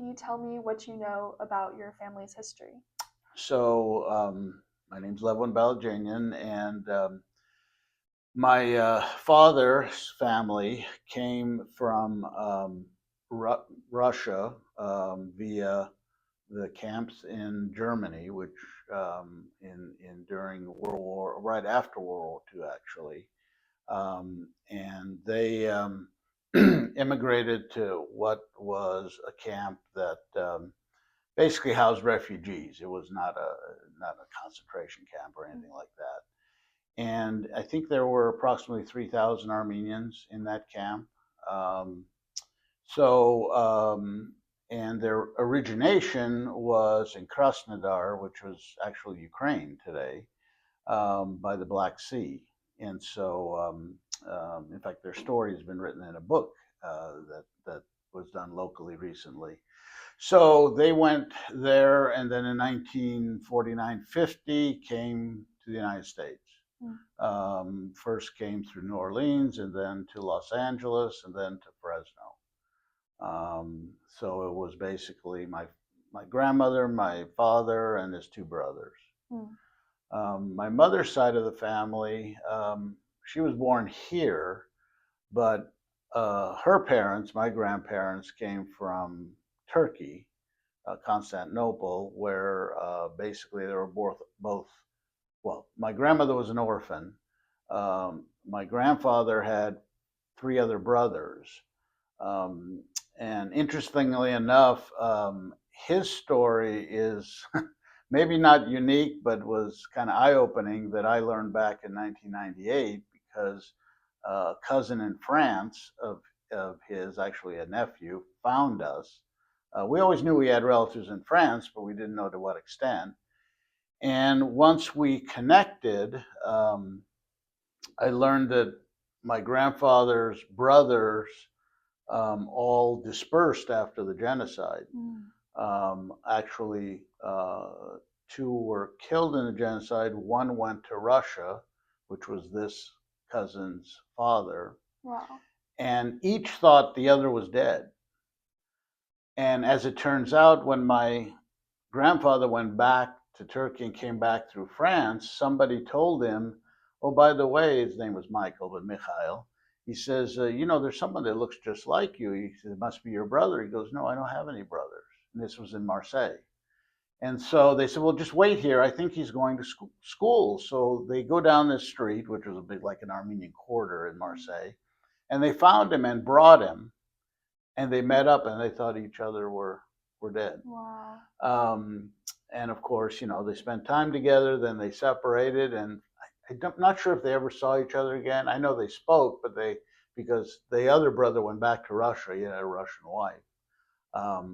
can you tell me what you know about your family's history? So my name's Levon Baladjanian, and my father's family came from Russia via the camps in Germany, which in during World War, right after World War II, actually, and they immigrated to what was a camp that basically housed refugees. It was not a concentration camp or anything like that. And I think there were approximately 3,000 Armenians in that camp. Um, so, and their origination was in Krasnodar, which was actually Ukraine today, by the Black Sea. And so, in fact, their story has been written in a book that was done locally recently. So they went there, and then in 1949-50 came to the United States. First came through New Orleans, and then to Los Angeles, and then to Fresno. So it was basically my grandmother, my father, and his two brothers. Mm. My mother's side of the family, she was born here, but her parents, my grandparents, came from Turkey, Constantinople, where basically they were both. Well, my grandmother was an orphan. My grandfather had three other brothers. Um, and interestingly enough, his story is maybe not unique, but was kind of eye opening that I learned back in 1998 because a cousin in France of his, actually a nephew, found us. We always knew we had relatives in France, but we didn't know to what extent. And once we connected, I learned that my grandfather's brothers all dispersed after the genocide. Actually, two were killed in the genocide. One went to Russia, which was this cousin's father. Wow. And each thought the other was dead. And as it turns out, when my grandfather went back to Turkey and came back through France, somebody told him, oh, by the way, his name was Michael, but Mikhail. He says, there's someone that looks just like you. He said, it must be your brother. He goes, no, I don't have any brothers. And this was in Marseille. And so they said, well, just wait here. I think he's going to school. So they go down this street, which was a big, like an Armenian quarter in Marseille, and they found him and brought him. And they met up and they thought each other were dead. Wow. And of course, they spent time together, then they separated, and I'm not sure if they ever saw each other again. I know they spoke, but because the other brother went back to Russia, he had a Russian wife.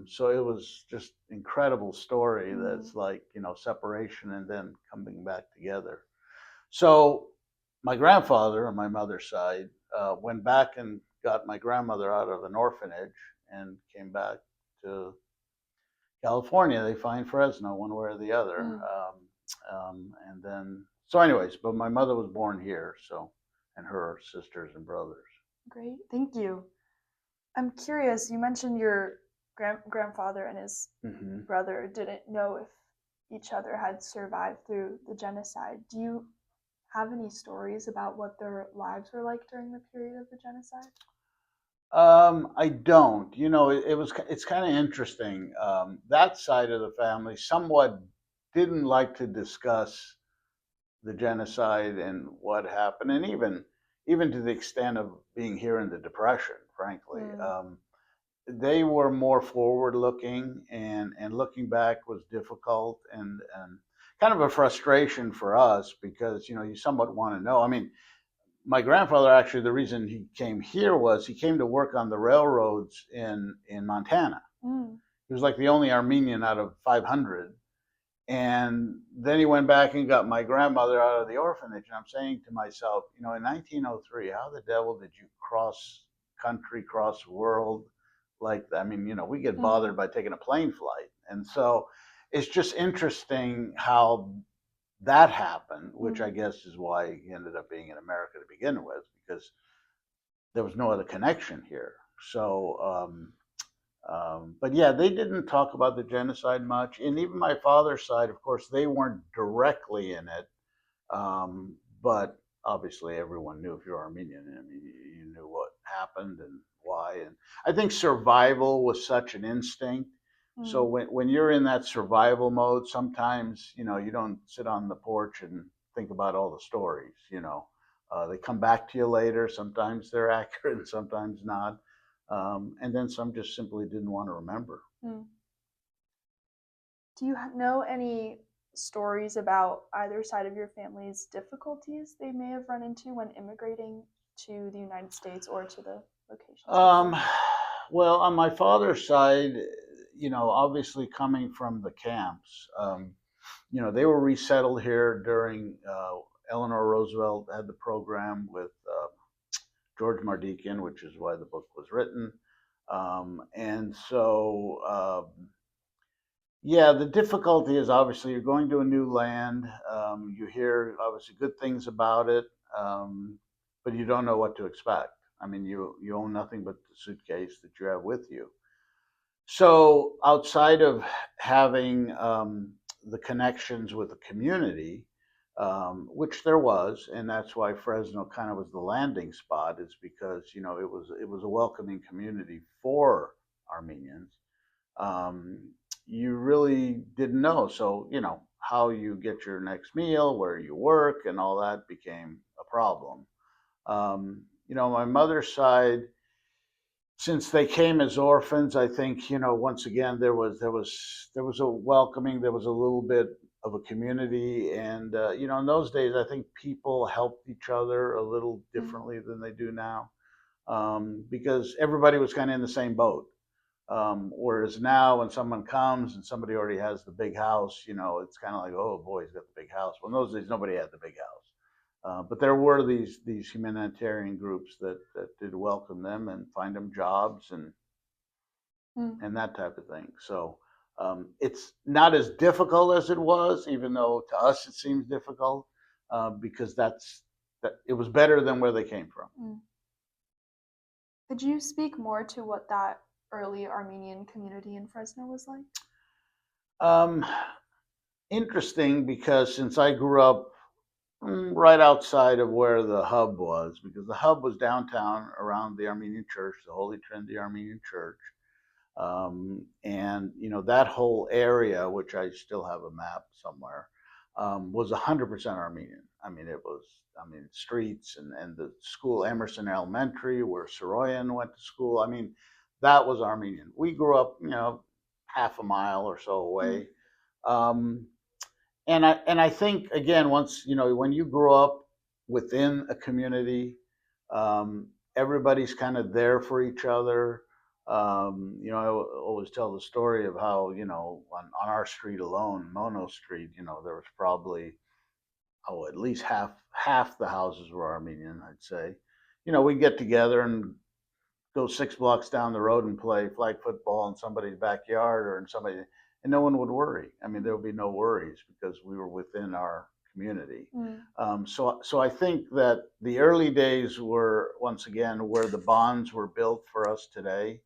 So it was just incredible story that's like, separation and then coming back together. So my grandfather on my mother's side went back and got my grandmother out of an orphanage and came back to California. They find Fresno one way or the other. And then, so anyways, but my mother was born here, so, and her sisters and brothers. Great, thank you. I'm curious, you mentioned your grandfather and his brother didn't know if each other had survived through the genocide. Do you have any stories about what their lives were like during the period of the genocide? I don't. It's kind of interesting. That side of the family somewhat didn't like to discuss the genocide and what happened, and even to the extent of being here in the Depression, frankly. They were more forward looking, and looking back was difficult and kind of a frustration for us because, you somewhat want to know. I mean, my grandfather, actually, the reason he came here was he came to work on the railroads in Montana. He was like the only Armenian out of 500. And then he went back and got my grandmother out of the orphanage. And I'm saying to myself, in 1903, how the devil did you cross country, cross world like that? I mean, we get bothered by taking a plane flight. And so it's just interesting how that happened, which I guess is why he ended up being in America to begin with, because there was no other connection here. So But yeah, they didn't talk about the genocide much. And even my father's side, of course, they weren't directly in it. But obviously, everyone knew if you're Armenian. I mean, you knew what happened and why. And I think survival was such an instinct. So Mm. when you're in that survival mode, sometimes you don't sit on the porch and think about all the stories. They come back to you later. Sometimes they're accurate, and sometimes not. And then some just simply didn't want to remember. Mm. Do you know any stories about either side of your family's difficulties they may have run into when immigrating to the United States or to the locations Um, before? well, on my father's side, obviously coming from the camps, they were resettled here during Eleanor Roosevelt had the program with George Mardikian, which is why the book was written. And so, yeah, the difficulty is obviously you're going to a new land. You hear obviously good things about it, but you don't know what to expect. I mean, you own nothing but the suitcase that you have with you. So outside of having the connections with the community, which there was, and that's why Fresno kind of was the landing spot, is because it was a welcoming community for Armenians. Um, you really didn't know, so how you get your next meal, where you work, and all that became a problem. My mother's side, since they came as orphans, I think once again there was a welcoming, there was a little bit of a community, and in those days I think people helped each other a little Mm. differently than they do now, because everybody was kind of in the same boat. Whereas now, when someone comes and somebody already has the big house, it's kind of like, oh boy, he's got the big house. Well, in those days, nobody had the big house. But there were these humanitarian groups that did welcome them and find them jobs Mm. and that type of thing. So it's not as difficult as it was, even though to us it seems difficult, because that it was better than where they came from. Mm. Could you speak more to what that early Armenian community in Fresno was like? Um, Interesting, because since I grew up right outside of where the hub was, because the hub was downtown around the Armenian Church, the Holy Trinity Armenian Church. And that whole area, which I still have a map somewhere, was 100% Armenian. I mean, it was, I mean, streets and the school, Emerson Elementary, where Soroyan went to school. I mean, that was Armenian. We grew up, half a mile or so Mm. away. Um, and I think, again, once when you grow up within a community, everybody's kind of there for each other. I always tell the story of how on our street alone, Mono Street, there was probably at least half the houses were Armenian, I'd say. We'd get together and go 6 blocks down the road and play flag football in somebody's backyard or in somebody, and no one would worry. I mean, there would be no worries because we were within our community. Mm. So I think that the early days were once again where the bonds were built for us today,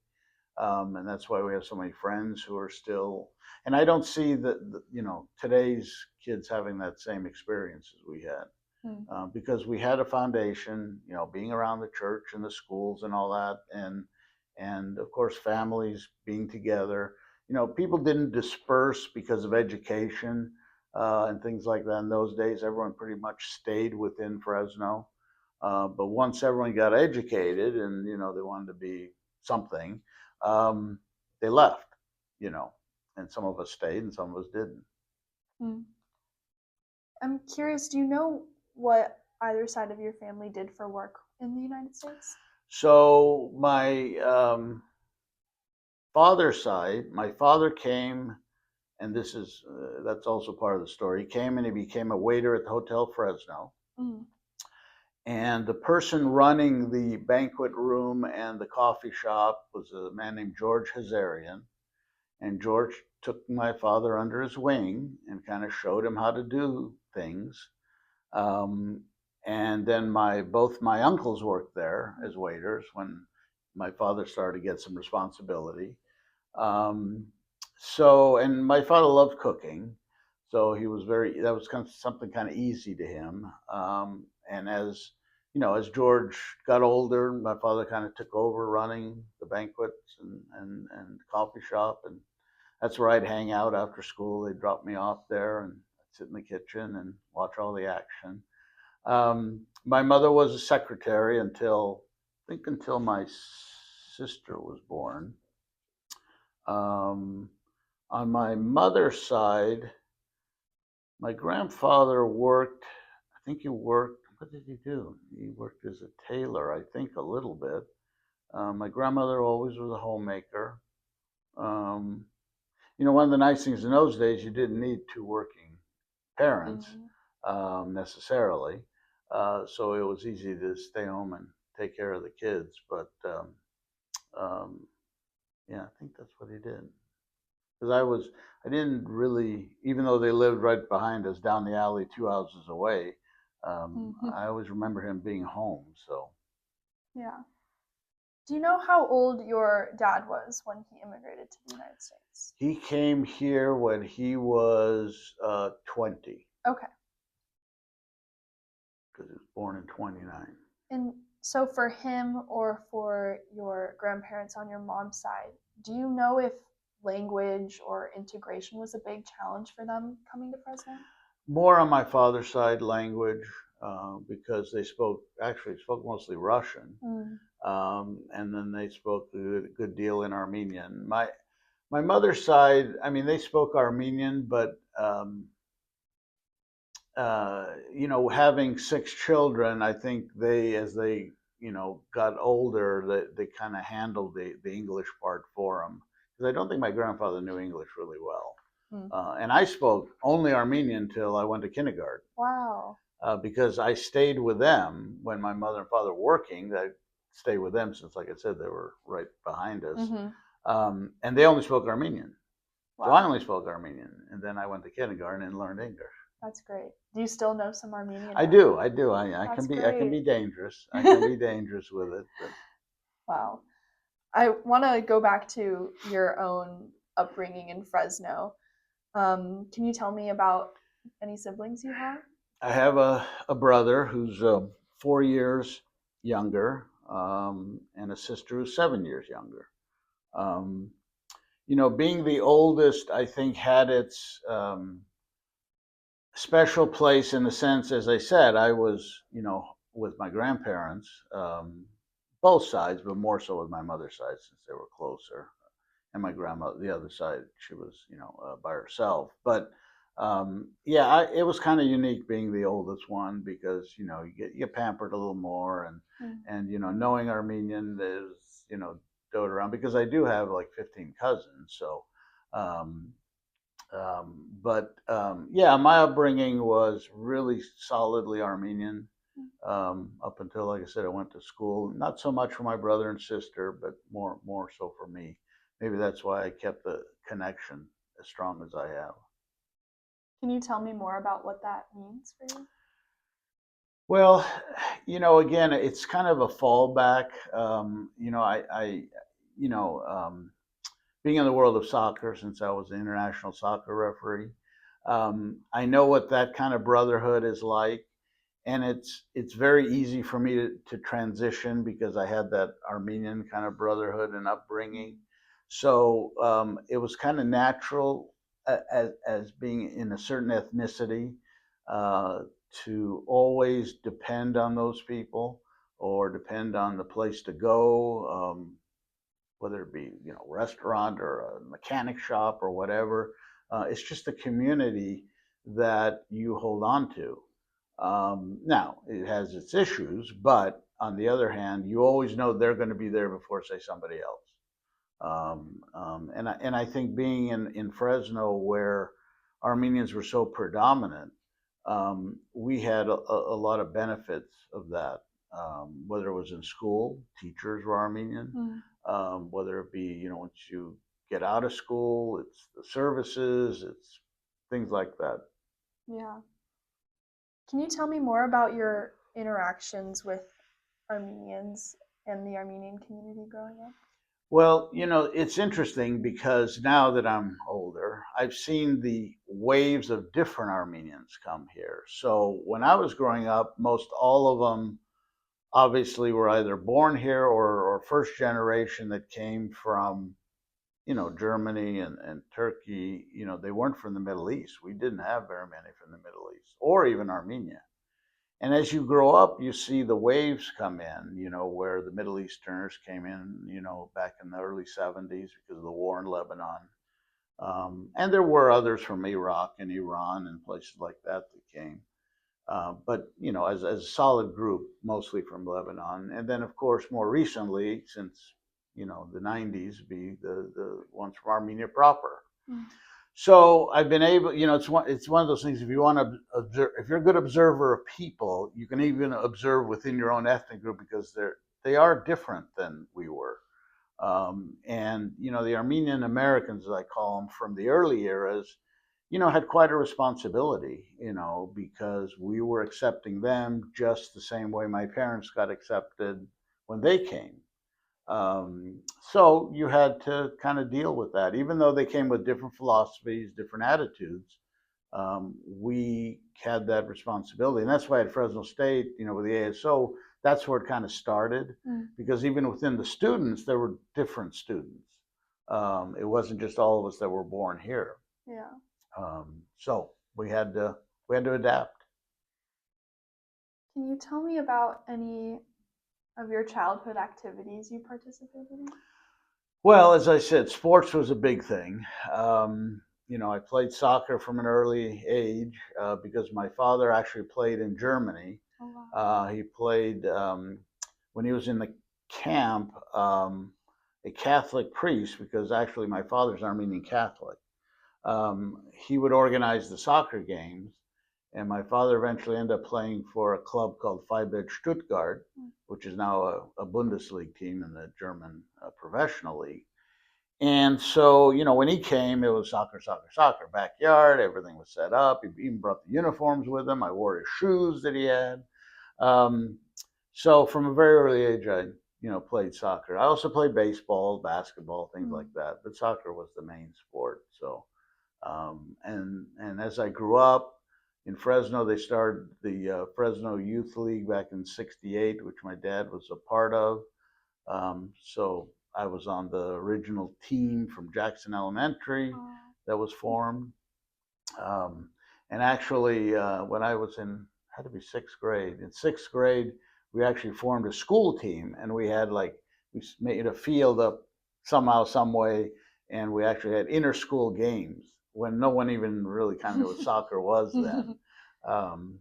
and that's why we have so many friends who are still. And I don't see that today's kids having that same experience as we had, Mm. because we had a foundation, being around the church and the schools and all that, and of course families being together. People didn't disperse because of education and things like that. In those days, everyone pretty much stayed within Fresno. But once everyone got educated and they wanted to be something, um, they left. You know, and some of us stayed and some of us didn't. Mm. I'm curious, do you know what either side of your family did for work in the United States? So my father's side, my father came, and this is that's also part of the story. He came and he became a waiter at the Hotel Fresno, Mm. and the person running the banquet room and the coffee shop was a man named George Hazarian. And George took my father under his wing and kind of showed him how to do things. Um, and then both my uncles worked there as waiters when my father started to get some responsibility. Um, so, and my father loved cooking, so he was that was kind of something kind of easy to him. And as as George got older, my father kind of took over running the banquets and coffee shop, and that's where I'd hang out after school. They'd drop me off there, and I'd sit in the kitchen and watch all the action. My mother was a secretary until I think until my sister was born. Um, on my mother's side, my grandfather worked. I think he worked. What did he do? He worked as a tailor, I think, a little bit. My grandmother always was a homemaker. Um, one of the nice things in those days, you didn't need two working parents necessarily. So it was easy to stay home and take care of the kids. But um, yeah, I think that's what he did. Because I didn't really, even though they lived right behind us down the alley, 2 houses away. I always remember him being home. So Yeah. Do you know how old your dad was when he immigrated to the United States? he came here when he was 20. Okay. Because he was born in 29. And so for him or for your grandparents on your mom's side, do you know if language or integration was a big challenge for them coming to Fresno? More on my father's side, language, because they spoke mostly Russian, and then they spoke a good deal in Armenian. My mother's side, I mean, they spoke Armenian, but having 6 children, I think as they got older, they kind of handled the English part for them. Because I don't think my grandfather knew English really well. And I spoke only Armenian till I went to kindergarten. Wow. Because I stayed with them when my mother and father were working. I stayed with them since, like I said, they were right behind us. And they only spoke Armenian. Wow. So I only spoke Armenian. And then I went to kindergarten and learned English. That's great. Do you still know some Armenian? I do. I can be dangerous. I can be dangerous with it. But. Wow. I want to go back to your own upbringing in Fresno. Can you tell me about any siblings you have? I have a brother who's 4 years younger, and a sister who's 7 years younger. Being the oldest, I think, had its special place in the sense, as I said, I was, with my grandparents, both sides, but more so with my mother's side since they were closer. And my grandmother, the other side, she was, by herself. But it was kind of unique being the oldest one because you get pampered a little more, and knowing Armenian is dote around because I do have like 15 cousins, so. My upbringing was really solidly Armenian up until, like I said, I went to school. Not so much for my brother and sister, but more so for me. Maybe that's why I kept the connection as strong as I have. Can you tell me more about what that means for you? Well, again, it's kind of a fallback. Being in the world of soccer, since I was an international soccer referee, I know what that kind of brotherhood is like, and it's very easy for me to transition because I had that Armenian kind of brotherhood and upbringing. So it was kind of natural as being in a certain ethnicity to always depend on those people or depend on the place to go. Whether it be restaurant or a mechanic shop or whatever. It's just a community that you hold on to. Now it has its issues, but on the other hand, you always know they're going to be there before, say, somebody else. And I think being in Fresno, where Armenians were so predominant, we had a lot of benefits of that. Whether it was in school, teachers were Armenian. Whether it be, once you get out of school, it's the services, it's things like that. Yeah. Can you tell me more about your interactions with Armenians and the Armenian community growing up? Well, it's interesting because now that I'm older, I've seen the waves of different Armenians come here. So when I was growing up, most all of them obviously were either born here or first generation that came from, Germany and Turkey. They weren't from the Middle East. We didn't have very many from the Middle East or even Armenia. And as you grow up, you see the waves come in, where the Middle Easterners came in, back in the early 70s because of the war in Lebanon. And there were others from Iraq and Iran and places like that that came. But, as a solid group, mostly from Lebanon. And then, of course, more recently, since, the 90s, be the ones from Armenia proper. Mm. So I've been able, it's one of those things. If you want to observe, if you're a good observer of people, you can even observe within your own ethnic group because they are different than we were. And the Armenian Americans, as I call them, from the early eras, had quite a responsibility, because we were accepting them just the same way my parents got accepted when they came. So you had to kind of deal with that, even though they came with different philosophies, different attitudes. We had that responsibility, and that's why at Fresno State, with the ASO, that's where it kind of started. Because even within the students, there were different students. It wasn't just all of us that were born here. Yeah. So we had to adapt. Can you tell me about any of your childhood activities you participated in? Well, as I said, sports was a big thing. I played soccer from an early age because my father actually played in Germany. Oh, wow. He played when he was in the camp, a Catholic priest, because actually my father's Armenian Catholic. He would organize the soccer games, and my father eventually ended up playing for a club called Freiburg Stuttgart, which is now a Bundesliga team in the German professional league. And so, when he came, it was soccer, soccer, soccer, backyard. Everything was set up. He even brought the uniforms with him. I wore his shoes that he had. Um, so from a very early age, I, played soccer. I also played baseball, basketball, things like that. But soccer was the main sport. So, and as I grew up in Fresno, they started the Fresno Youth League back in '68, which my dad was a part of. So I was on the original team from Jackson Elementary that was formed. And actually, when I was had to be sixth grade. In sixth grade, we actually formed a school team, and we made a field up somehow, some way, and we actually had inter-school games when no one even really kind of knew what soccer was then.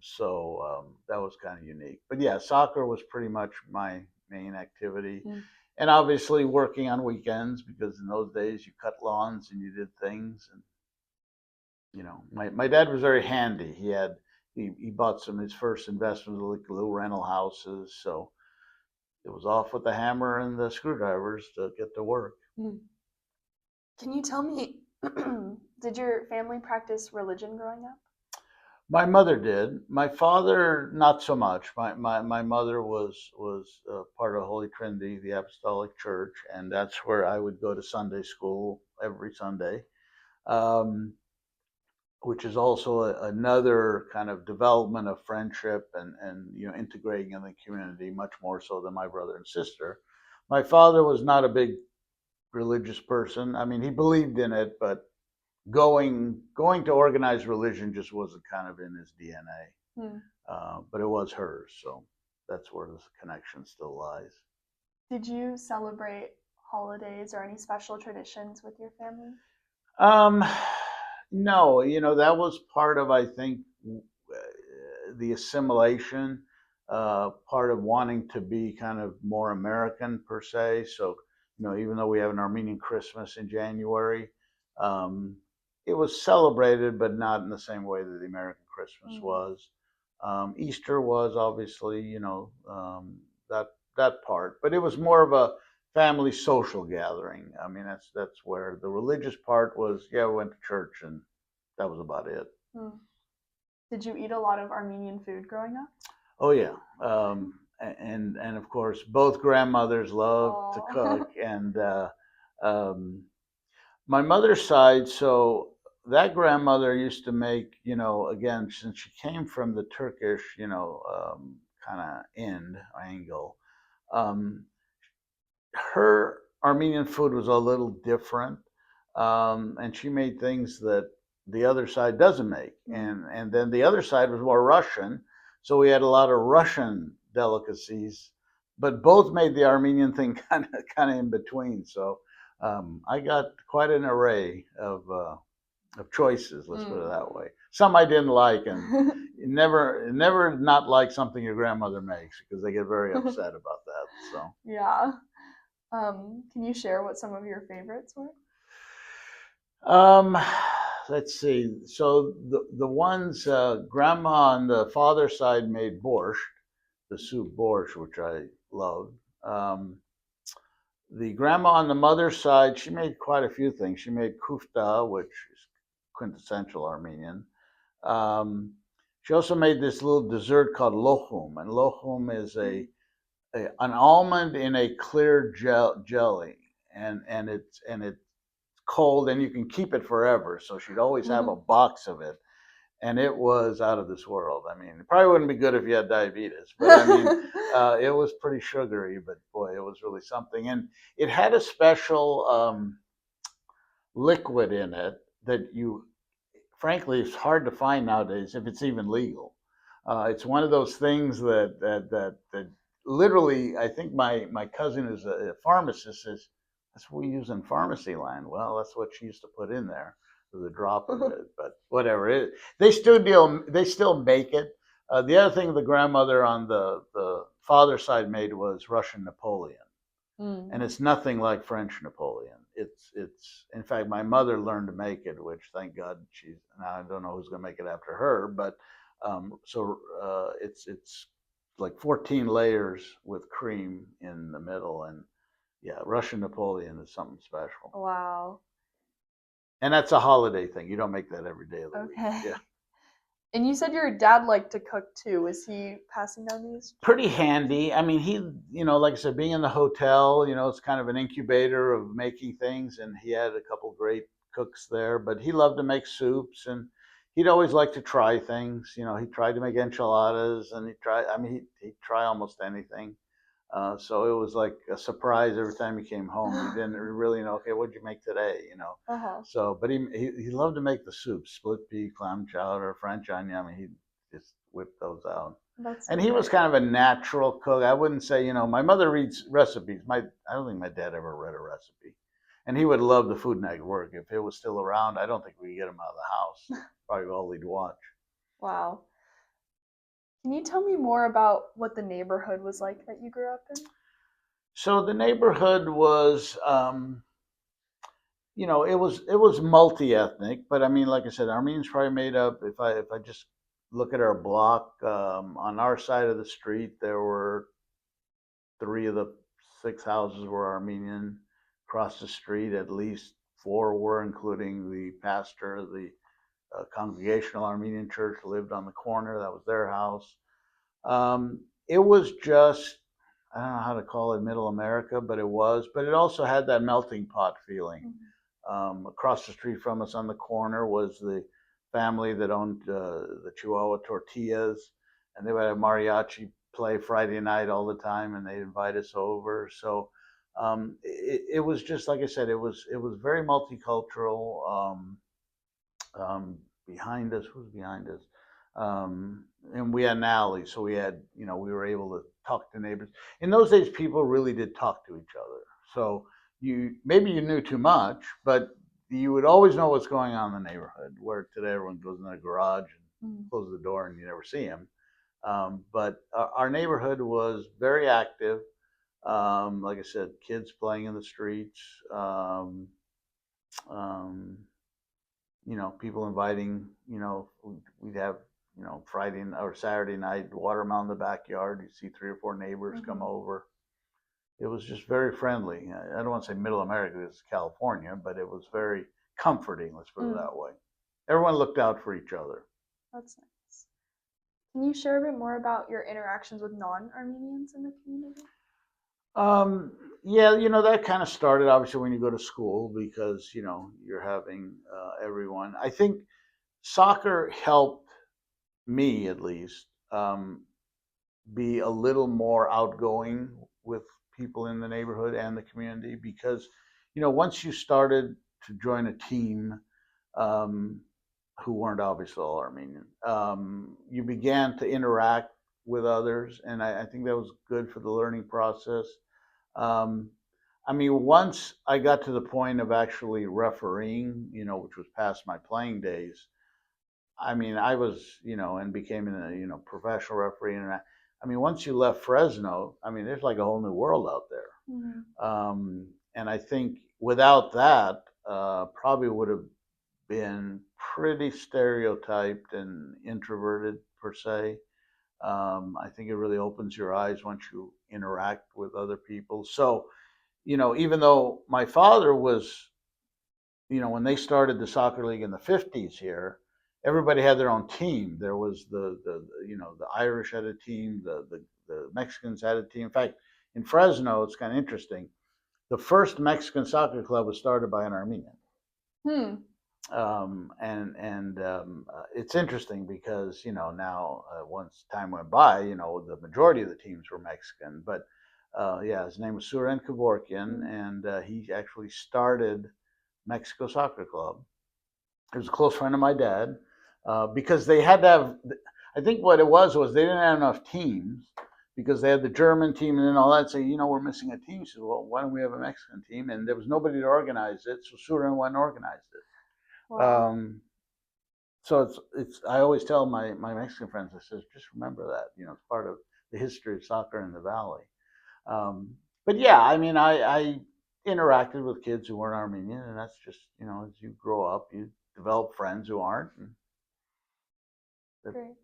So that was kind of unique. But yeah, soccer was pretty much my main activity. And obviously working on weekends, because in those days you cut lawns and you did things. And my dad was very handy. He bought his first investment, like little rental houses. So it was off with the hammer and the screwdrivers to get to work. Can you tell me, did your family practice religion growing up? My mother did. My father, not so much. My mother was part of Holy Trinity, the Apostolic Church, and that's where I would go to Sunday school every Sunday, which is also another kind of development of friendship and integrating in the community much more so than my brother and sister. My father was not a big religious person. I mean, he believed in it, but going to organized religion just wasn't kind of in his DNA. But it was hers, so that's where the connection still lies. Did you celebrate holidays or any special traditions with your family? No, that was part of, I think, the assimilation, part of wanting to be kind of more American per se. So, even though we have an Armenian Christmas in January, it was celebrated, but not in the same way that the American Christmas was. Easter was obviously, that part, but it was more of a family social gathering. I mean, that's where the religious part was. Yeah, we went to church, and that was about it. Did you eat a lot of Armenian food growing up? Oh yeah, and of course both grandmothers loved to cook, and Um, my mother's side, so that grandmother used to make, again, since she came from the Turkish, kind of angle, um, her Armenian food was a little different, and she made things that the other side doesn't make, and then the other side was more Russian, so we had a lot of Russian delicacies, but both made the Armenian thing kind of in between. So I got quite an array of choices. Let's put it that way. Some I didn't like, and never not like something your grandmother makes because they get very upset about that. So Yeah. Can you share what some of your favorites were? Um, let's see. So the ones grandma on the father's side made borscht, the soup borscht, which I loved. The grandma on the mother's side, she made quite a few things. She made kufta, which is quintessential Armenian. Um, she also made this little dessert called lohum, and lohum is an almond in a clear jelly, and it's cold and you can keep it forever. So she'd always have a box of it. And it was out of this world. I mean, it probably wouldn't be good if you had diabetes, but I mean, it was pretty sugary, but boy, it was really something. And it had a special liquid in it that frankly, it's hard to find nowadays if it's even legal. It's one of those things that literally, I think my cousin is a pharmacist says that's what we use in pharmacy line. Well, that's what she used to put in there with a drop of it. But whatever, they still make it. The other thing the grandmother on the father's side made was Russian Napoleon, and it's nothing like French Napoleon. It's in fact my mother learned to make it, which thank God she's now I don't know who's going to make it after her, but it's like 14 layers with cream in the middle, and yeah, Russian Napoleon is something special. Wow. And that's a holiday thing. You don't make that every day of the week. Okay. Yeah. And you said your dad liked to cook too. Was he passing down these? Pretty handy. I mean, like I said, being in the hotel, it's kind of an incubator of making things, and he had a couple great cooks there. But he loved to make soups, and he'd always like to try things. He tried to make enchiladas, and he'd try almost anything. So it was like a surprise every time he came home. You didn't really know, okay, what'd you make today? Uh-huh. So, but he loved to make the soups, split pea, clam chowder, French onion. I mean, he just whipped those out. That's And he was kind of a natural cook. I wouldn't say, my mother reads recipes. I don't think my dad ever read a recipe. And he would love the Food Network. If it was still around, I don't think we could get him out of the house. Probably all he'd watch. Wow. Can you tell me more about what the neighborhood was like that you grew up in? So the neighborhood was, it was multi-ethnic, but I mean, like I said, Armenians probably made up. If I just look at our block, on our side of the street, there were 3 of the 6 houses were Armenian. Across the street, at least 4 were, including the pastor of the Congregational Armenian Church lived on the corner. That was their house. It was just, I don't know how to call it Middle America, but it was. But it also had that melting pot feeling. Across the street from us on the corner was the family that owned the Chihuahua Tortillas, and they would have mariachi play Friday night all the time, and they'd invite us over. So it was just like I said, it was very multicultural. Behind us, who's behind us? And we had an alley, so we were able to talk to neighbors. In those days, people really did talk to each other. So maybe you knew too much, but you would always know what's going on in the neighborhood. Where today everyone goes in their garage and closes the door, and you never see them. But our neighborhood was very active. Like I said, kids playing in the streets. Um, people inviting, we'd have, Friday or Saturday night, watermelon in the backyard. You see 3 or 4 neighbors come over. It was just very friendly. I don't want to say middle America, it's California, but it was very comforting, let's put it that way. Everyone looked out for each other. That's nice. Can you share a bit more about your interactions with non-Armenians in the community? Um, yeah, that kind of started obviously when you go to school because, you're having everyone. I think soccer helped me at least be a little more outgoing with people in the neighborhood and the community because, once you started to join a team, um, who weren't obviously all Armenian, you began to interact with others, and I think that was good for the learning process. Um, I mean, once I got to the point of actually refereeing, which was past my playing days, I mean, I was, and became a, professional referee. And I mean, once you left Fresno, I mean, there's like a whole new world out there. And I think without that, probably would have been pretty stereotyped and introverted per se. I think it really opens your eyes once you interact with other people. So, even though my father was, when they started the soccer league in the 50s here, everybody had their own team. There was the Irish had a team, the Mexicans had a team. In fact, in Fresno, it's kind of interesting. The first Mexican soccer club was started by an Armenian. Hmm. It's interesting because now once time went by, the majority of the teams were Mexican, but yeah, his name was Suren Kevorkian, and he actually started Mexico Soccer Club. He was a close friend of my dad because they had to have. I think what it was they didn't have enough teams because they had the German team and then all that. Say, we're missing a team. He said, well, why don't we have a Mexican team? And there was nobody to organize it, so Suren went and organized it. Wow. So it's. I always tell my Mexican friends, I says, just remember that it's part of the history of soccer in the valley. But yeah, I mean, I interacted with kids who weren't Armenian, and that's just as you grow up, you develop friends who aren't. Great.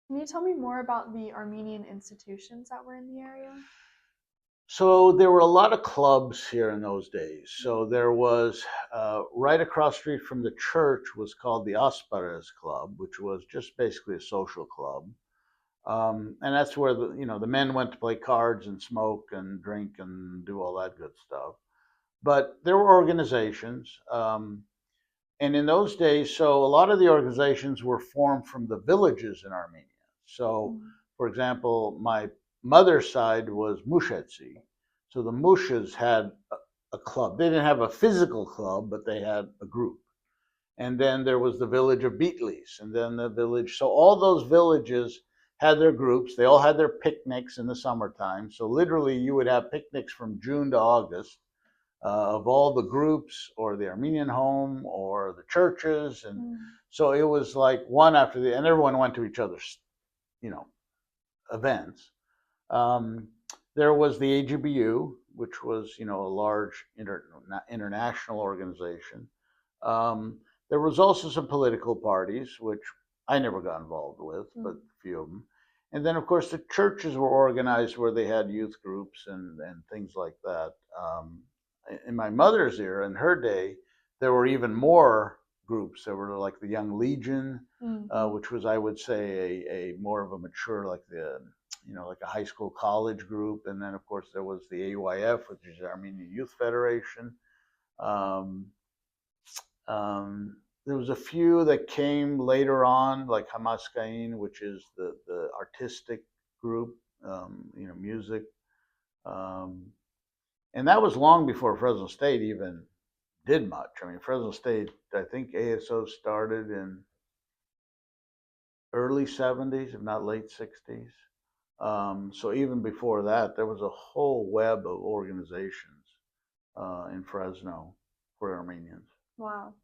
Can you tell me more about the Armenian institutions that were in the area? So there were a lot of clubs here in those days. So there was right across the street from the church was called the Aspares Club, which was just basically a social club. And that's where the men went to play cards and smoke and drink and do all that good stuff. But there were organizations, and in those days, so a lot of the organizations were formed from the villages in Armenia. So, for example, my mother's side was Mushetsi. So the Mushas had a club. They didn't have a physical club, but they had a group. And then there was the village of Beatles, and then the village. So all those villages had their groups. They all had their picnics in the summertime. So literally, you would have picnics from June to August of all the groups or the Armenian home or the churches. And so it was like one after the, and everyone went to each other's, you know, events. Um, there was the AGBU, which was, a large international organization. Um, there was also some political parties, which I never got involved with, but a few of them. And then, of course, the churches were organized where they had youth groups and things like that. In my mother's era, in her day, there were even more groups. There were like the Young Legion, which was, I would say, a more of a mature, like like a high school college group. And then, of course, there was the AYF, which is the Armenian Youth Federation. Um, there was a few that came later on, like Hamaskain, which is the artistic group, music. Um, and that was long before Fresno State even did much. I mean, Fresno State, I think ASO started in early 70s, if not late 60s. So even before that, there was a whole web of organizations in Fresno for Armenians. Wow.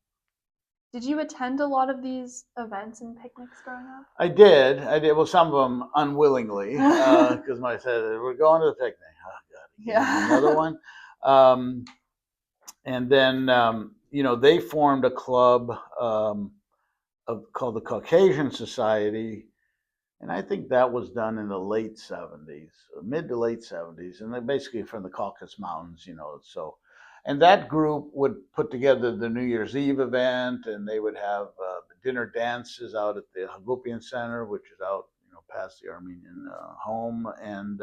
Did you attend a lot of these events and picnics growing up? I did. Well, some of them unwillingly, because I said we're going to the picnic. Oh God, Yeah. another one. And then they formed a club called the Caucasian Society, and I think that was done in the late 70s, mid to late 70s, and they're basically from the Caucasus Mountains, so. And that group would put together the New Year's Eve event, and they would have dinner dances out at the Hagopian Center, which is out, past the Armenian home. And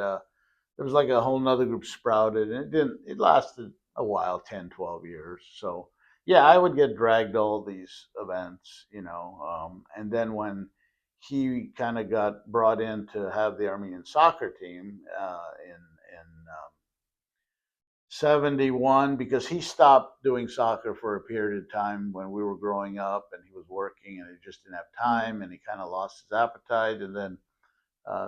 there was like a whole nother group sprouted, and it lasted a while, 10, 12 years. So yeah, I would get dragged to all these events, and then when he kind of got brought in to have the Armenian soccer team in 71, because he stopped doing soccer for a period of time when we were growing up, and he was working and he just didn't have time, and he kind of lost his appetite, and then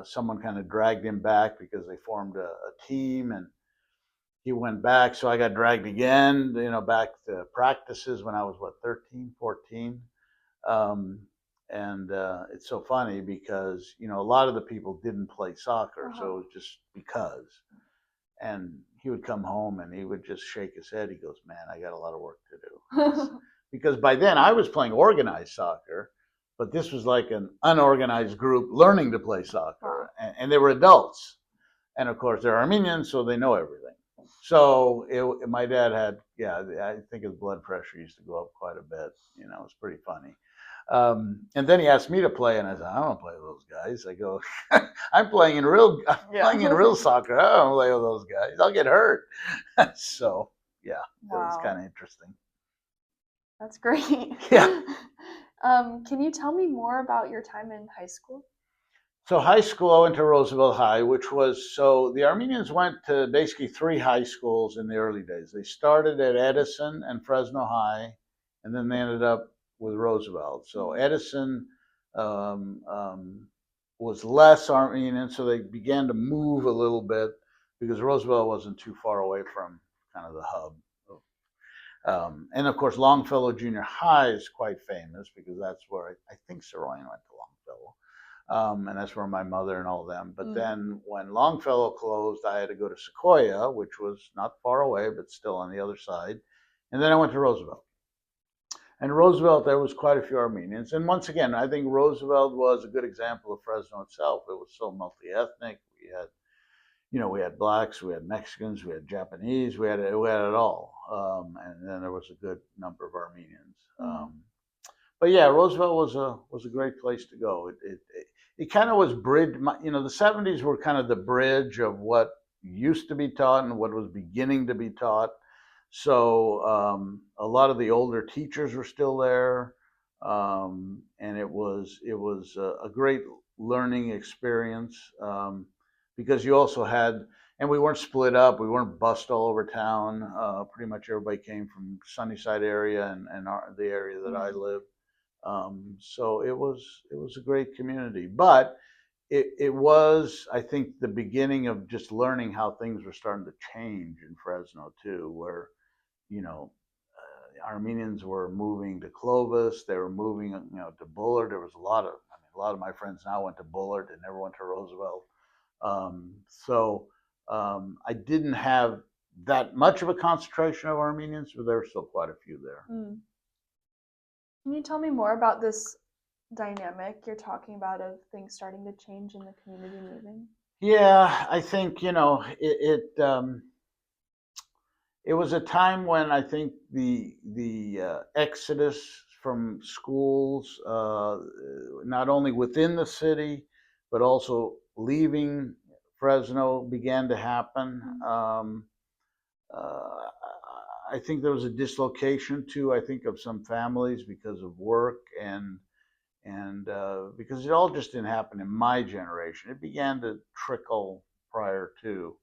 someone kind of dragged him back because they formed a team, and he went back. So I got dragged again, back to practices when I was, 13, 14. Um, and it's so funny because, a lot of the people didn't play soccer. So it was just because. And he would come home and he would just shake his head. He goes, "Man, I got a lot of work to do." Because by then I was playing organized soccer, but this was like an unorganized group learning to play soccer, and they were adults, and of course they're Armenians, so they know everything. So my dad had, I think his blood pressure used to go up quite a bit. It was pretty funny. And then he asked me to play, and I said, "I don't play with those guys." I go, I'm playing in real soccer. I don't play with those guys. I'll get hurt." So yeah, it was kind of interesting. That's great. Yeah. Can you tell me more about your time in high school? So high school, I went to Roosevelt High, which was, so the Armenians went to basically three high schools in the early days. They started at Edison and Fresno High, and then they ended up with Roosevelt. So Edison um, um, was less Armenian, so they began to move a little bit because Roosevelt wasn't too far away from kind of the hub. And of course, Longfellow Junior High is quite famous because that's where I think Saroyan went to Longfellow. And that's where my mother and all of them. But then when Longfellow closed, I had to go to Sequoia, which was not far away, but still on the other side. And then I went to Roosevelt. And Roosevelt, there was quite a few Armenians. And once again, I think Roosevelt was a good example of Fresno itself. It was so multi-ethnic. We had blacks, we had Mexicans, we had Japanese, we had it all. And then there was a good number of Armenians. But yeah, Roosevelt was a great place to go. It kind of was bridge. The 70s were kind of the bridge of what used to be taught and what was beginning to be taught. So a lot of the older teachers were still there, and it was a great learning experience, because you also had, and we weren't split up. We weren't bussed all over town. Pretty much everybody came from Sunnyside area and the area that I lived. So it was a great community, but it was, I think, the beginning of just learning how things were starting to change in Fresno too, where Armenians were moving to Clovis, they were moving to Bullard. There was a lot of my friends now went to Bullard and never went to Roosevelt. I didn't have that much of a concentration of Armenians, but there were still quite a few there. Can you tell me more about this dynamic you're talking about of things starting to change in the community moving? Yeah, I think it was a time when I think the exodus from schools, not only within the city but also leaving Fresno, began to happen. I think there was a dislocation too. I think of some families because of work and because it all just didn't happen in my generation. It began to trickle prior to,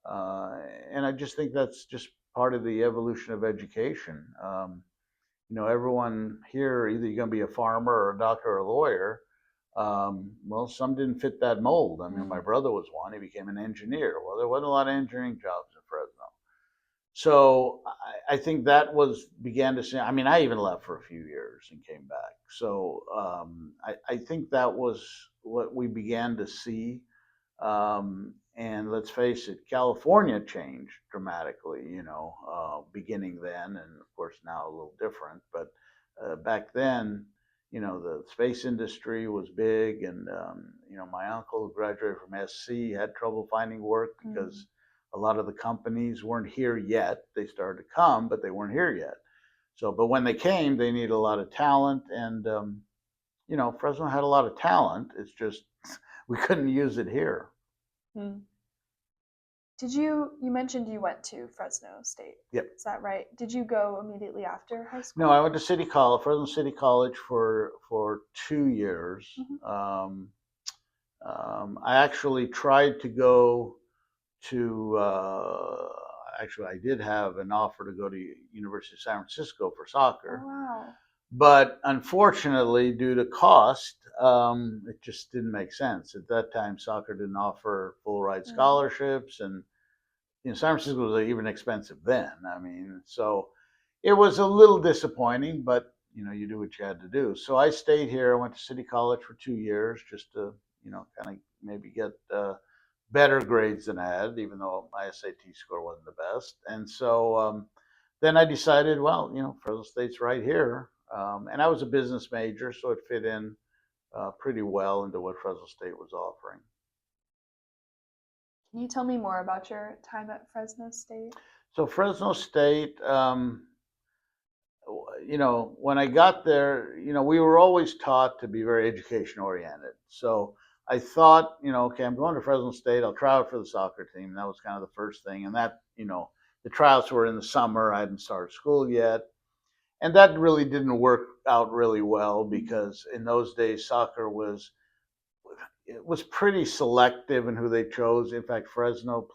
and I just think that's just part of the evolution of education. Everyone here, either you're going to be a farmer or a doctor or a lawyer. Well, some didn't fit that mold. I mean, my brother was one. He became an engineer. Well, there wasn't a lot of engineering jobs in Fresno. So I think that began to say, I mean, I even left for a few years and came back. So I think that was what we began to see. And let's face it, California changed dramatically, beginning then, and of course now a little different. But back then, the space industry was big, and my uncle who graduated from SC had trouble finding work because a lot of the companies weren't here yet. They started to come, but they weren't here yet. So, but when they came, they needed a lot of talent, and Fresno had a lot of talent. It's just we couldn't use it here. You mentioned you went to Fresno State. Yep. Is that right? Did you go immediately after high school? No, I went to Fresno City College for 2 years. I actually tried to go to. Actually, I did have an offer to go to University of San Francisco for soccer. Oh, wow. But unfortunately, due to cost, it just didn't make sense. At that time, soccer didn't offer full ride scholarships, and San Francisco was even expensive then. I mean, so it was a little disappointing, but you do what you had to do. So I stayed here. I went to City College for 2 years just to, kind of maybe get better grades than I had, even though my SAT score wasn't the best. And so then I decided, well, Fresno State's right here. And I was a business major, so it fit in pretty well into what Fresno State was offering. Can you tell me more about your time at Fresno State? So Fresno State, when I got there, we were always taught to be very education oriented. So I thought, okay, I'm going to Fresno State. I'll try out for the soccer team. That was kind of the first thing. And that, the tryouts were in the summer. I hadn't started school yet. And that really didn't work out really well because in those days, soccer was pretty selective in who they chose. In fact, Fresno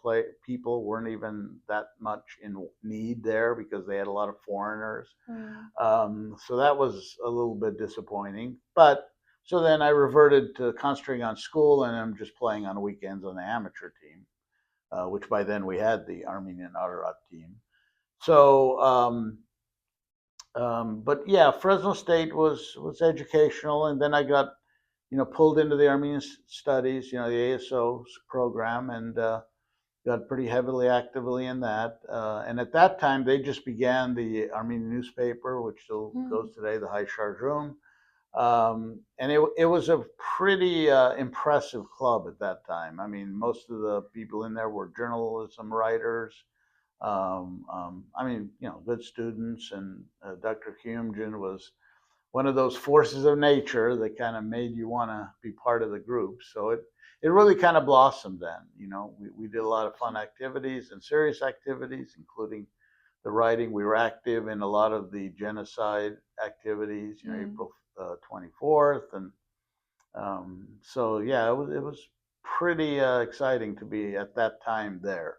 people weren't even that much in need there because they had a lot of foreigners. So that was a little bit disappointing. But so then I reverted to concentrating on school, and I'm just playing on weekends on the amateur team, which by then we had the Armenian Ararat team. So, but yeah, Fresno State was educational, and then I got pulled into the Armenian studies, the ASO program, and got pretty heavily actively in that. And at that time, they just began the Armenian newspaper, which still goes today, the High Sharjum. And it was a pretty impressive club at that time. I mean, most of the people in there were journalism writers. Good students, and Dr. Kyumjin was one of those forces of nature that kind of made you want to be part of the group. So it really kind of blossomed then. We did a lot of fun activities and serious activities, including the writing. We were active in a lot of the genocide activities, April 24th. And so, yeah, it was pretty exciting to be at that time there.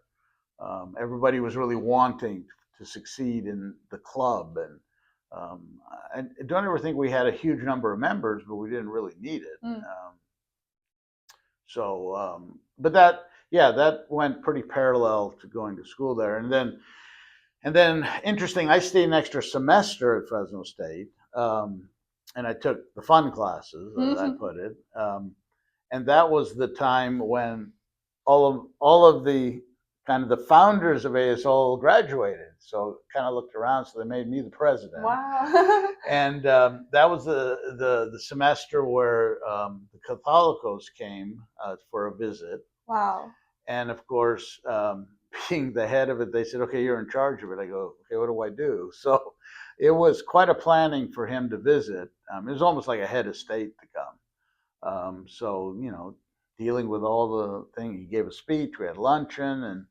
Everybody was really wanting to succeed in the club, and I don't ever think we had a huge number of members, but we didn't really need it. But that went pretty parallel to going to school there. And then interesting, I stayed an extra semester at Fresno State, and I took the fun classes, as I put it. And that was the time when all of the kind of the founders of ASO graduated. So kind of looked around, so they made me the president. Wow. And that was the semester where the Catholicos came for a visit. Wow. And of course, being the head of it, they said, okay, you're in charge of it. I go, okay, what do I do? So it was quite a planning for him to visit. It was almost like a head of state to come. So, dealing with all the things, he gave a speech, we had luncheon, and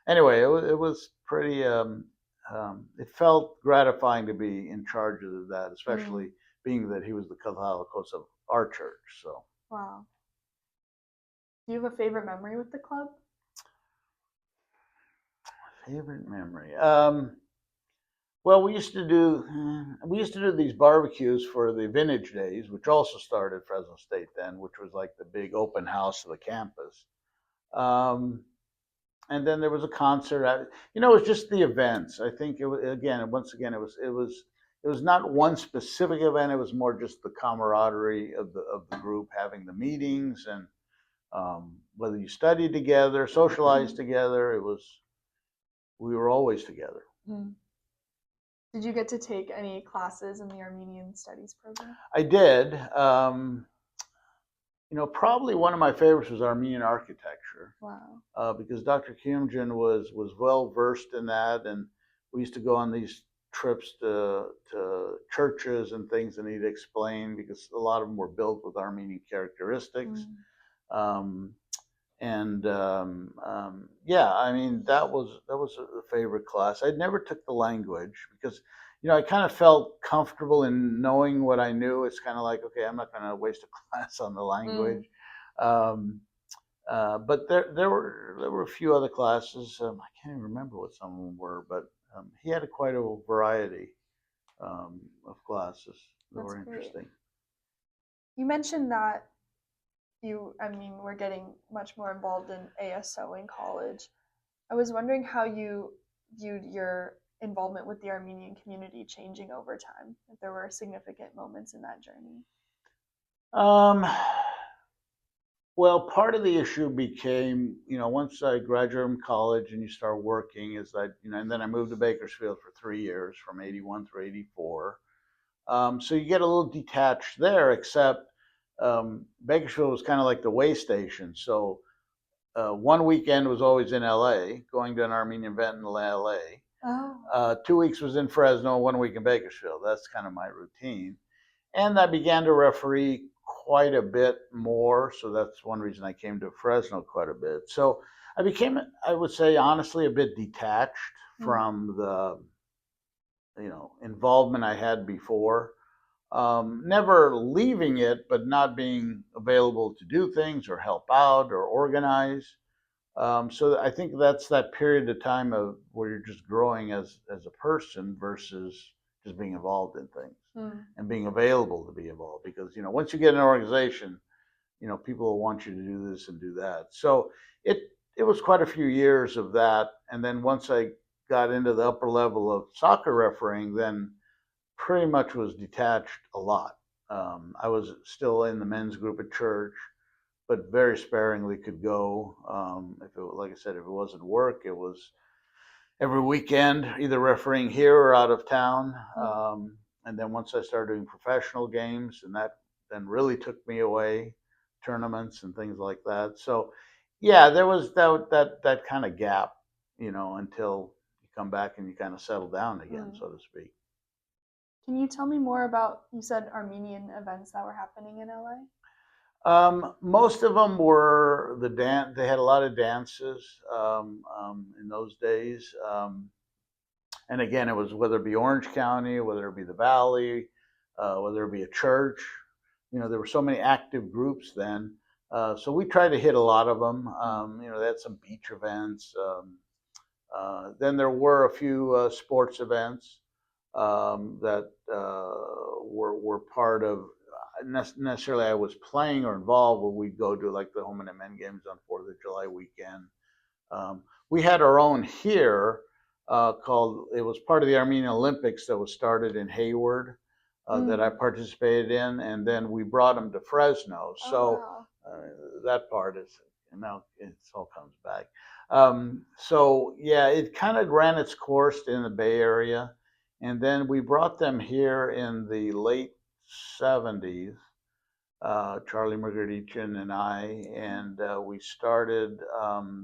anyway, it was pretty, it felt gratifying to be in charge of that, especially being that he was the Catholicos of our church. So. Wow. Do you have a favorite memory with the club? Favorite memory. Well, we used to do these barbecues for the Vintage Days, which also started at Fresno State then, which was like the big open house of the campus. And then there was a concert. It was just the events. I think it was once again, it was not one specific event. It was more just the camaraderie of the group having the meetings, and whether you studied together, socialized together, we were always together. Did you get to take any classes in the Armenian Studies program? I did. Probably one of my favorites was Armenian architecture. Wow. Because Dr. Kyumjin was well versed in that, and we used to go on these trips to churches and things, and he'd explain, because a lot of them were built with Armenian characteristics. And yeah, I mean that was a favorite class. I never took the language because I kind of felt comfortable in knowing what I knew. It's kind of like, okay, I'm not going to waste a class on the Mm, language. Um, but there were a few other classes. I can't even remember what some of them were, but he had quite a variety of classes that that's were great. interesting. You mentioned that I mean, we're getting much more involved in ASO in college. I was wondering how you viewed your involvement with the Armenian community changing over time, if there were significant moments in that journey. Um, well, part of the issue became, once I graduated from college and you start working, is that, and then I moved to Bakersfield for 3 years from 81 through 84. So you get a little detached there, except Bakersfield was kind of like the way station. So one weekend was always in LA, going to an Armenian event in LA. Oh. 2 weeks was in Fresno, 1 week in Bakersfield. That's kind of my routine. And I began to referee quite a bit more. So that's one reason I came to Fresno quite a bit. So I became, I would say, honestly, a bit detached Mm. from the involvement I had before. Never leaving it, but not being available to do things or help out or organize. So I think that's that period of time of where you're just growing as a person versus just being involved in things Mm. and being available to be involved. Because once you get an organization, people will want you to do this and do that. So it it was quite a few years of that, and then once I got into the upper level of soccer refereeing, then pretty much was detached a lot. I was still in the men's group at church, but very sparingly could go. If it, like I said, if it wasn't work, it was every weekend, either refereeing here or out of town. Mm. And then once I started doing professional games, and that then really took me away, tournaments and things like that. So, yeah, there was that kind of gap, until you come back and you kind of settle down again, Mm. so to speak. Can you tell me more about, you said Armenian events that were happening in LA? Most of them were the dance. They had a lot of dances in those days. And again, it was whether it be Orange County, whether it be the Valley, whether it be a church. There were so many active groups then. So we tried to hit a lot of them. Mm. They had some beach events. Then there were a few sports events that were part of. Necessarily, I was playing or involved, but we'd go to like the home and men games on 4th of July weekend. We had our own here called, it was part of the Armenian Olympics that was started in Hayward that I Mm. participated in, and then we brought them to Fresno. Oh, So wow. that part is now it all comes back. So yeah, it kind of ran its course in the Bay Area, and then we brought them here in the late '70s, Charlie Margaritian and I, and we started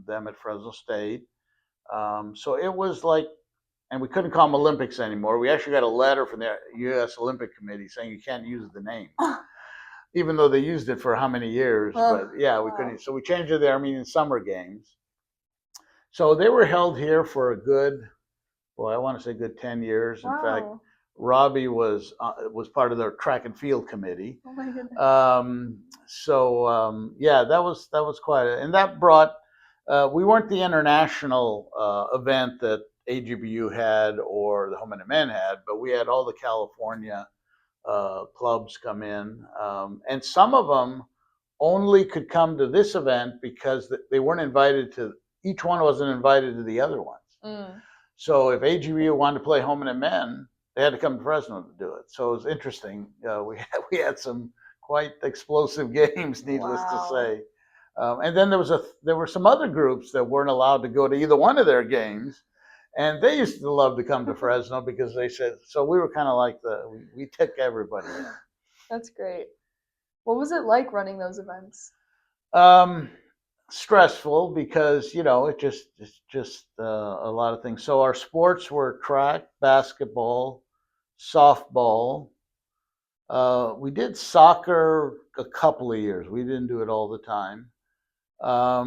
them at Fresno State. So it was like, and we couldn't call them Olympics anymore. We actually got a letter from the U.S. Olympic Committee saying you can't use the name, even though they used it for how many years. Oh, But yeah, we wow. couldn't. So we changed it to the Armenian Summer Games. So they were held here for a good, well, I want to say good 10 years. In fact, Wow. Robbie was part of their track and field committee. Oh my goodness. Yeah, that was quite and that brought. We weren't the international event that AGBU had or the Home and the Men had, but we had all the California clubs come in, and some of them only could come to this event because they weren't invited to. Each one wasn't invited to the other ones. Mm. So if AGBU wanted to play Home and the Men, they had to come to Fresno to do it. So it was interesting. We had some quite explosive games, needless to Wow. say. And then there were some other groups that weren't allowed to go to either one of their games, and they used to love to come to Fresno because they said so. We were kind of like we took everybody in. That's great. What was it like running those events? Um, Stressful because it's just a lot of things. So our sports were track, basketball, softball. We did soccer a couple of years. We didn't do it all the time. I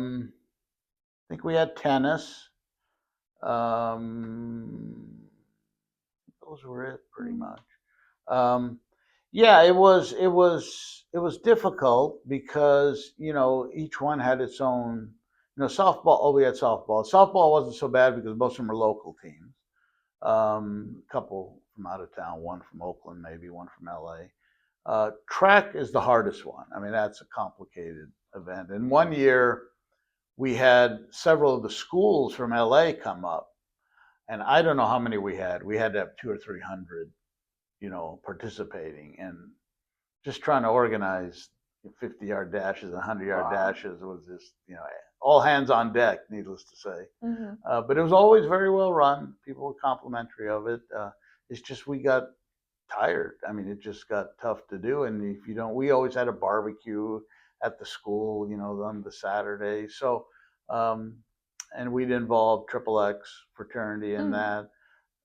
think we had tennis. Um, those were it pretty much. Um, yeah, it was difficult because each one had its own. Softball. Oh, we had softball. Softball wasn't so bad because most of them were local teams. A couple from out of town, one from Oakland, maybe one from LA. Track is the hardest one. I mean, that's a complicated event. And one year we had several of the schools from LA come up, and I don't know how many we had. We had to have 200 or 300, participating, and just trying to organize 50-yard dashes and 100-yard dashes was just, all hands on deck, needless to say. Mm-hmm. But it was always very well run. People were complimentary of it. It's just we got tired. I mean, it just got tough to do. And if you don't, we always had a barbecue at the school, on the Saturday. So, and we'd involve Triple X fraternity in that.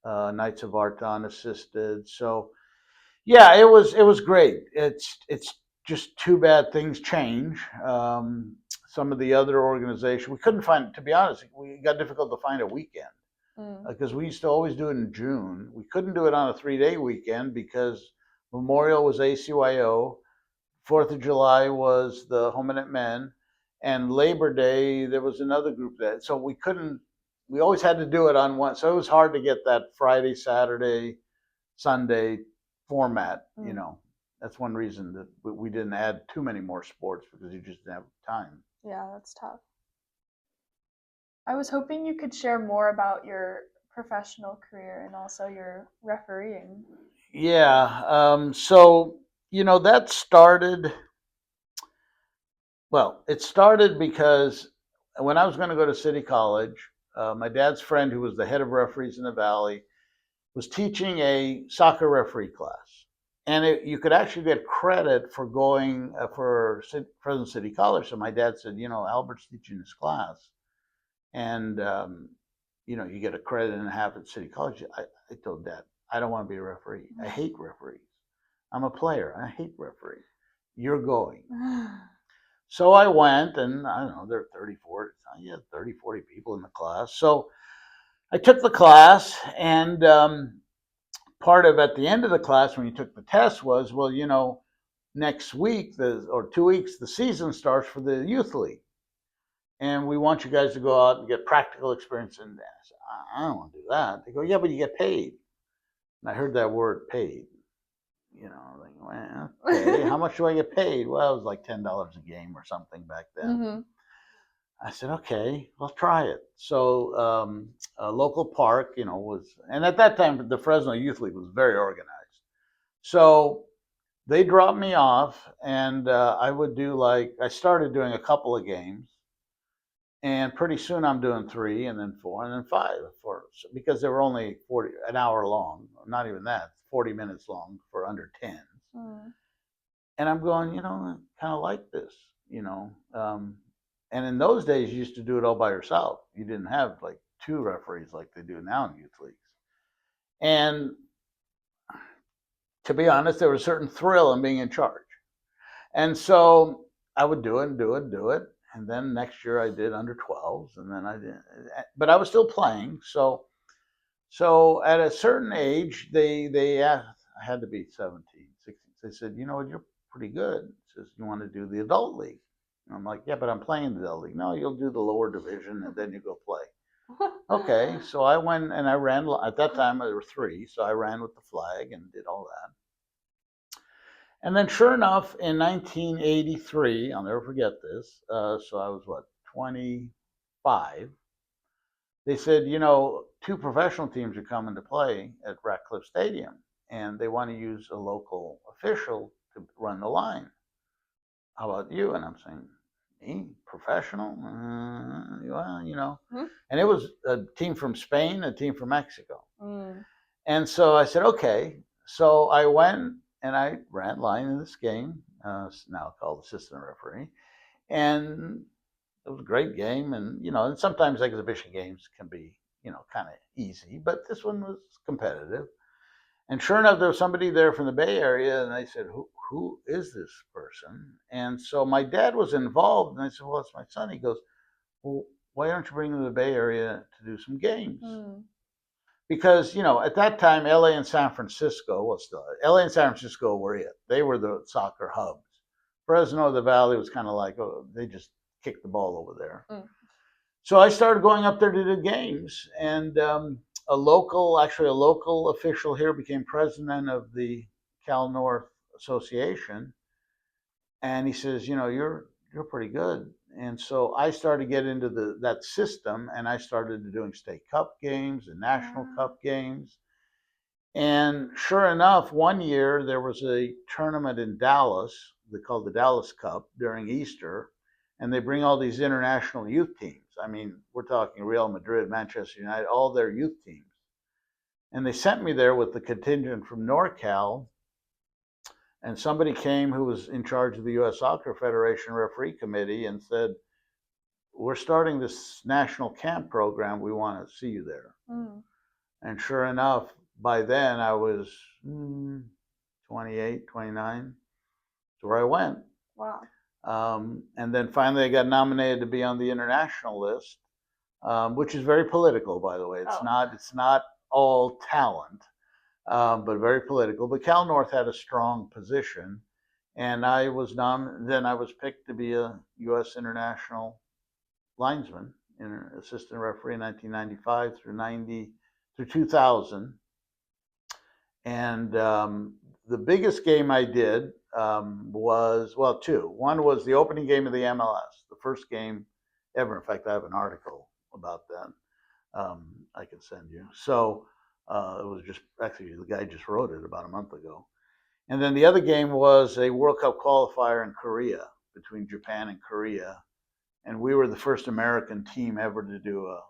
Knights of Arton assisted. So, yeah, it was great. It's just too bad things change. Some of the other organizations we couldn't find. To be honest, we got difficult to find a weekend because we used to always do it in June. We couldn't do it on a 3-day weekend because Memorial was ACYO, 4th of July was the Hominid Men, and Labor Day there was another group that. So we couldn't. We always had to do it on one. So it was hard to get that Friday, Saturday, Sunday format. That's one reason that we didn't add too many more sports because you just didn't have time. Yeah, that's tough. I was hoping you could share more about your professional career and also your refereeing. Yeah. So that started. Well, it started because when I was going to go to City College, my dad's friend, who was the head of referees in the Valley, was teaching a soccer referee class. And you could actually get credit for going for Fresno City College. So my dad said, Albert's teaching this class. And, you get a credit and a half at City College. I told Dad, I don't want to be a referee. I hate referees. I'm a player. I hate referees. You're going. So I went, and I don't know, there are 30, 40 people in the class. So I took the class, and part of at the end of the class when you took the test was, well, next week or 2 weeks, the season starts for the youth league. And we want you guys to go out and get practical experience in that. I don't want to do that. They go, yeah, but you get paid. And I heard that word paid. Like, well, okay, how much do I get paid? Well, it was like $10 a game or something back then. Mm-hmm. I said, okay, I'll try it. So a local park, and at that time, the Fresno Youth League was very organized. So they dropped me off, and I would do I started doing a couple of games. And pretty soon I'm doing 3 and then 4 and then 5 because they were only an hour long, not even that, 40 minutes long for under 10s. And I'm going, I kind of like this, and in those days you used to do it all by yourself. You didn't have 2 referees like they do now in youth leagues. And to be honest, there was a certain thrill in being in charge. And so I would do it and do it and do it. And then next year I did under 12s, and then I did, but I was still playing. So at a certain age, they asked, I had to be 17, 16. They said, you're pretty good. Says, you want to do the adult league? And I'm like, yeah, but I'm playing the adult league. No, you'll do the lower division, and then you go play. Okay, so I went and I ran. At that time there were 3, so I ran with the flag and did all that. And then, sure enough, in 1983, I'll never forget this. So I was 25. They said, 2 professional teams are coming to play at Ratcliffe Stadium, and they want to use a local official to run the line. How about you? And I'm saying, me, professional? Well, And it was a team from Spain, a team from Mexico. And so I said, okay. So I went and I ran line in this game, now called assistant referee. And it was a great game. And, and sometimes exhibition games can be, kind of easy, but this one was competitive. And sure enough, there was somebody there from the Bay Area, and they said, who is this person? And so my dad was involved, and I said, well, it's my son. He goes, well, why don't you bring him to the Bay Area to do some games? Because, at that time, LA and San Francisco was still, LA and San Francisco were it. They were the soccer hubs. Fresno, the Valley was kind of like, oh, they just kicked the ball over there. So I started going up there to do games, and a local official here became president of the Cal North Association, and he says, you're pretty good. And so I started to get into that system, and I started doing state cup games and national cup games. And sure enough, one year there was a tournament in Dallas, they called the Dallas Cup, during Easter, and they bring all these international youth teams. I mean, we're talking Real Madrid, Manchester United, all their youth teams. And they sent me there with the contingent from NorCal, and somebody came who was in charge of the U.S. Soccer Federation Referee Committee and said, we're starting this national camp program. We want to see you there. And sure enough, by then I was 28, 29. That's where I went. Wow. And then finally I got nominated to be on the international list, which is very political, by the way. It's not all talent, but very political. But Cal North had a strong position, and I was then I was picked to be a U.S. international linesman, assistant referee in 1995 through 2000. And the biggest game I did was, well, two. One was the opening game of the MLS, the first game ever. In fact, I have an article about that I can send you. So it was just, actually, the guy just wrote it about a month ago. And then the other game was a World Cup qualifier in Korea, between Japan and Korea. And we were the first American team ever to do a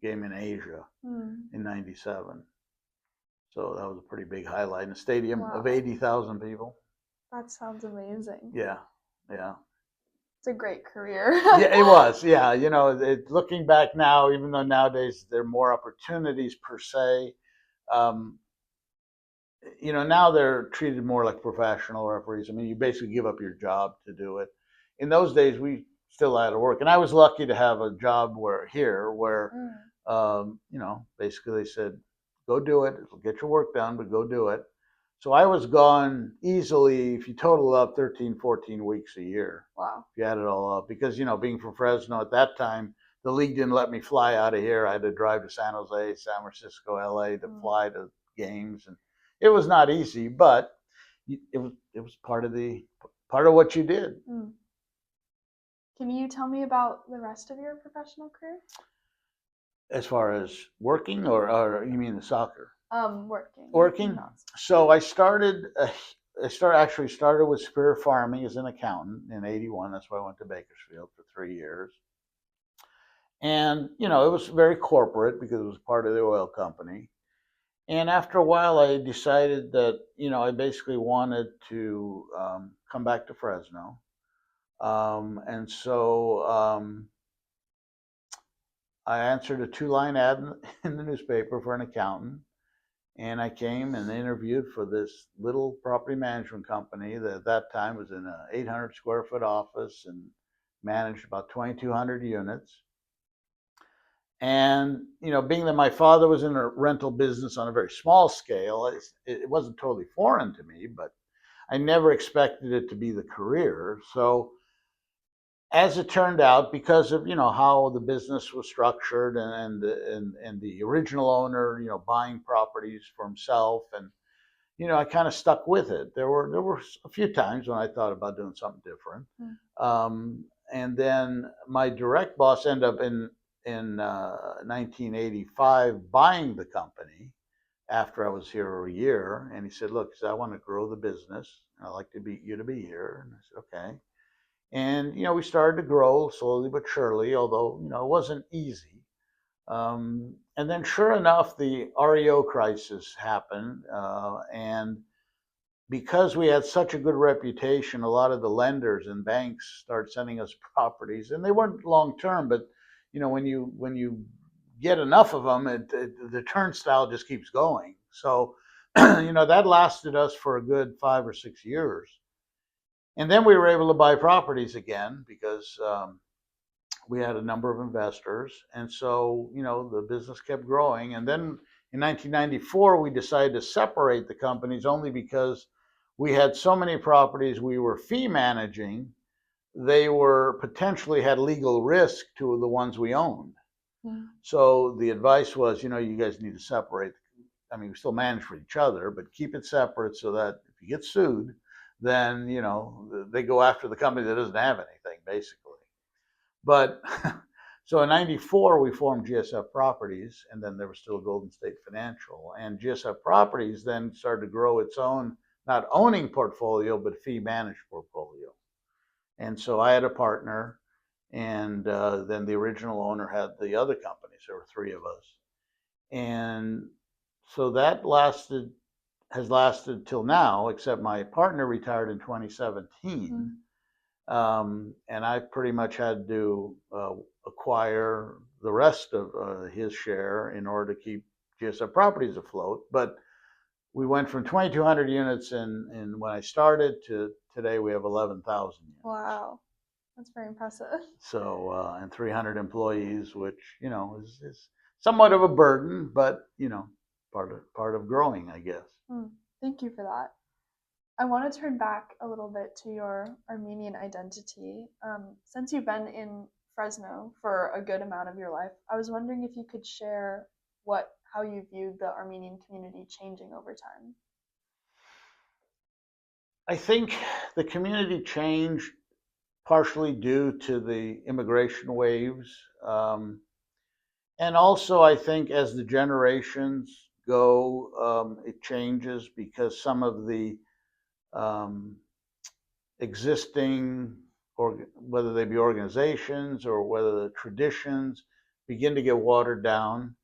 game in Asia in '97. So that was a pretty big highlight in a stadium of 80,000 people. That sounds amazing. Yeah. It's a great career. Yeah, it was. Yeah, looking back now, even though nowadays there are more opportunities per se, now they're treated more like professional referees. I mean, you basically give up your job to do it. In those days, we still had to work, and I was lucky to have a job where basically they said, go do it. It'll get your work done, but go do it. So I was gone easily, if you total up, 13, 14 weeks a year. Wow. If you add it all up. Because, being from Fresno at that time, the league didn't let me fly out of here. I had to drive to San Jose, San Francisco, LA to fly to games. And it was not easy, but it was part of what you did. Can you tell me about the rest of your professional career? As far as working, or you mean the soccer? Working. Working. So I started with Spirit Farming as an accountant in '81. That's why I went to Bakersfield for 3 years. And it was very corporate because it was part of the oil company. And after a while, I decided that I basically wanted to come back to Fresno, and so. I answered a 2-line ad in the newspaper for an accountant, and I came and interviewed for this little property management company that at that time was in an 800 square foot office and managed about 2,200 units. And, being that my father was in a rental business on a very small scale, it wasn't totally foreign to me, but I never expected it to be the career. So as it turned out, because of how the business was structured and the original owner buying properties for himself, and I kind of stuck with it. There were a few times when I thought about doing something different, and then my direct boss ended up in 1985 buying the company after I was here a year, and he said, "Look, I want to grow the business. I'd like you to be here." And I said, "Okay." And, we started to grow slowly but surely, although, it wasn't easy. And then sure enough, the REO crisis happened. And because we had such a good reputation, a lot of the lenders and banks started sending us properties, and they weren't long-term, but, when you get enough of them, the turnstile just keeps going. So, that lasted us for a good 5 or 6 years. And then we were able to buy properties again because we had a number of investors. And so, the business kept growing. And then in 1994, we decided to separate the companies only because we had so many properties we were fee managing. They were potentially had legal risk to the ones we owned. So the advice was, you guys need to separate. I mean, we still manage for each other, but keep it separate so that if you get sued, then, they go after the company that doesn't have anything, basically. But so in 94, we formed GSF Properties, and then there was still Golden State Financial. And GSF Properties then started to grow its own, not owning portfolio, but fee managed portfolio. And so I had a partner, and then the original owner had the other companies. There were three of us. And so that has lasted till now, except my partner retired in 2017. And I pretty much had to acquire the rest of his share in order to keep GSF Properties afloat. But we went from 2,200 units in when I started to today we have 11,000 units. Wow, that's very impressive. So and 300 employees, which is somewhat of a burden, but part of growing, I guess. Thank you for that. I want to turn back a little bit to your Armenian identity. Since you've been in Fresno for a good amount of your life, I was wondering if you could share how you viewed the Armenian community changing over time. I think the community changed partially due to the immigration waves. And also, I think as the generations go, it changes because some of the existing, or whether they be organizations or whether the traditions begin to get watered down,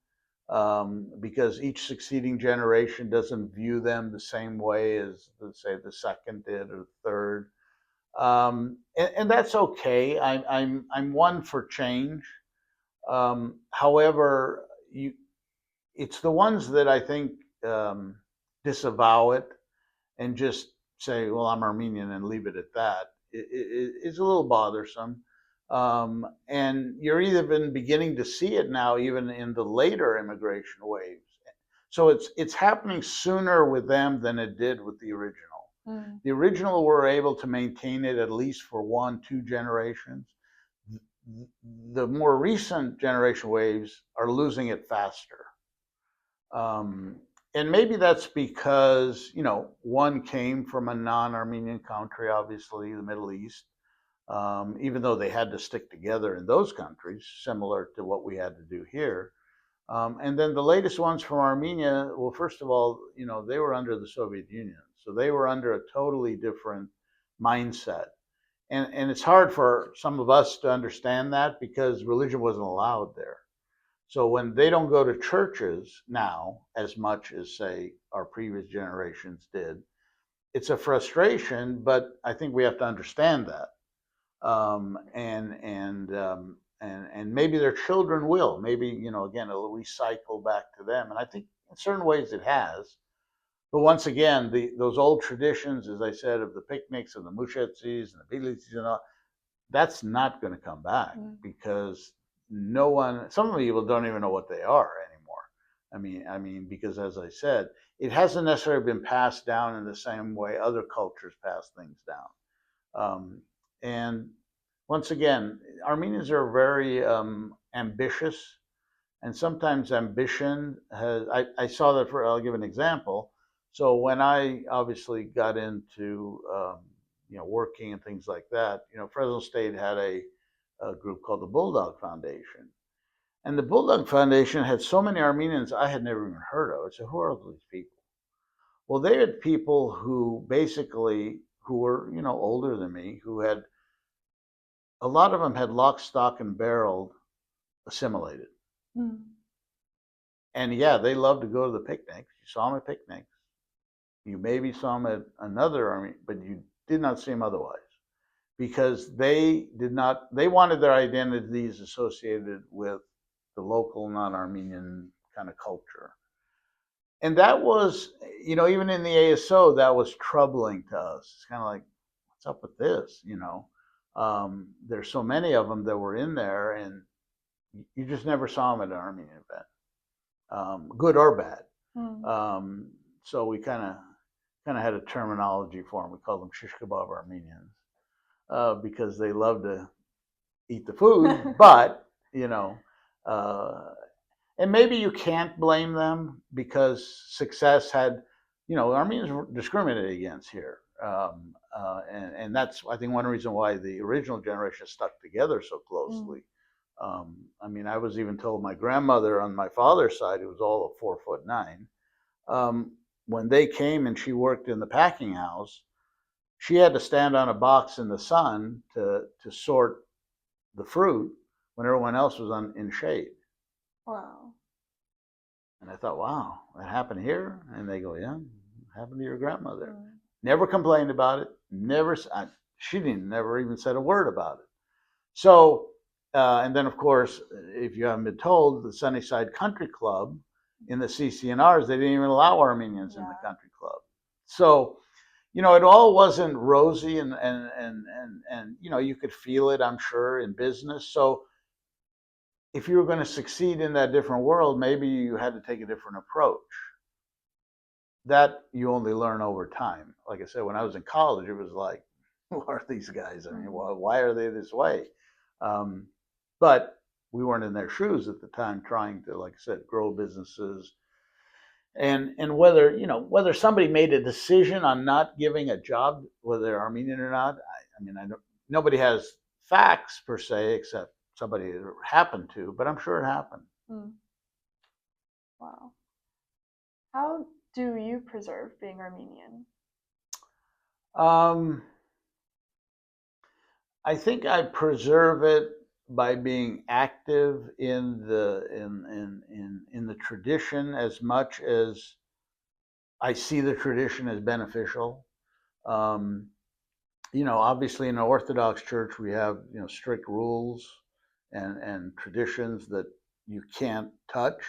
because each succeeding generation doesn't view them the same way as, let's say, the second did or the third. And that's okay. I'm one for change. However, it's the ones that I think disavow it and just say, well, I'm Armenian and leave it at that. It's a little bothersome. And you're even beginning to see it now, even in the later immigration waves. So it's happening sooner with them than it did with the original. The original were able to maintain it at least for 1-2 generations. The more recent generation waves are losing it faster. And maybe that's because, one came from a non-Armenian country, obviously, the Middle East, even though they had to stick together in those countries, similar to what we had to do here. And then the latest ones from Armenia, well, first of all, they were under the Soviet Union. So they were under a totally different mindset. And it's hard for some of us to understand that because religion wasn't allowed there. So when they don't go to churches now as much as, say, our previous generations did, it's a frustration, but I think we have to understand that. And maybe their children will. Maybe, again, it'll recycle back to them. And I think in certain ways it has. But once again, those old traditions, as I said, of the picnics and the mushetsis and the bilitis and all, that's not going to come back because some of the people don't even know what they are anymore. I mean, because as I said, it hasn't necessarily been passed down in the same way other cultures pass things down. And once again, Armenians are very ambitious, and sometimes ambition I saw that I'll give an example. So when I obviously got into working and things like that, Fresno State had a group called the Bulldog Foundation. And the Bulldog Foundation had so many Armenians I had never even heard of. I said, who are these people? Well, they had people who were, older than me, who had, a lot of them had lock, stock, and barrel assimilated. And yeah, they loved to go to the picnics. You saw them at picnics. You maybe saw them at another army, but you did not see them otherwise. Because they wanted their identities associated with the local non-Armenian kind of culture. And that was, even in the ASO, that was troubling to us. It's kind of like, what's up with this? There's so many of them that were in there, and you just never saw them at an Armenian event, good or bad. So we kind of had a terminology for them. We called them shish kebab Armenians, because they love to eat the food, but and maybe you can't blame them because success had, Armenians were discriminated against here. And that's, I think, one reason why the original generation stuck together so closely. I was even told my grandmother on my father's side, who was all of 4'9", when they came and she worked in the packing house, she had to stand on a box in the sun to sort the fruit when everyone else was in shade. Wow. And I thought, wow, that happened here? And they go, yeah, it happened to your grandmother. Never complained about it. She never even said a word about it. So, and then of course, if you haven't been told, the Sunnyside Country Club in the CCNRs, they didn't even allow Armenians in the country club. So, it all wasn't rosy, and you could feel it, I'm sure, in business. So if you were going to succeed in that different world, maybe you had to take a different approach. That you only learn over time. Like I said, when I was in college, it was like, who are these guys? Why are they this way? But we weren't in their shoes at the time, trying to, like I said, grow businesses. And whether somebody made a decision on not giving a job, whether they're Armenian or not, nobody has facts per se, except somebody that happened to, but I'm sure it happened. Wow. How do you preserve being Armenian? I think I preserve it by being active in the tradition as much as I see the tradition as beneficial. Obviously in the Orthodox Church we have strict rules and traditions that you can't touch.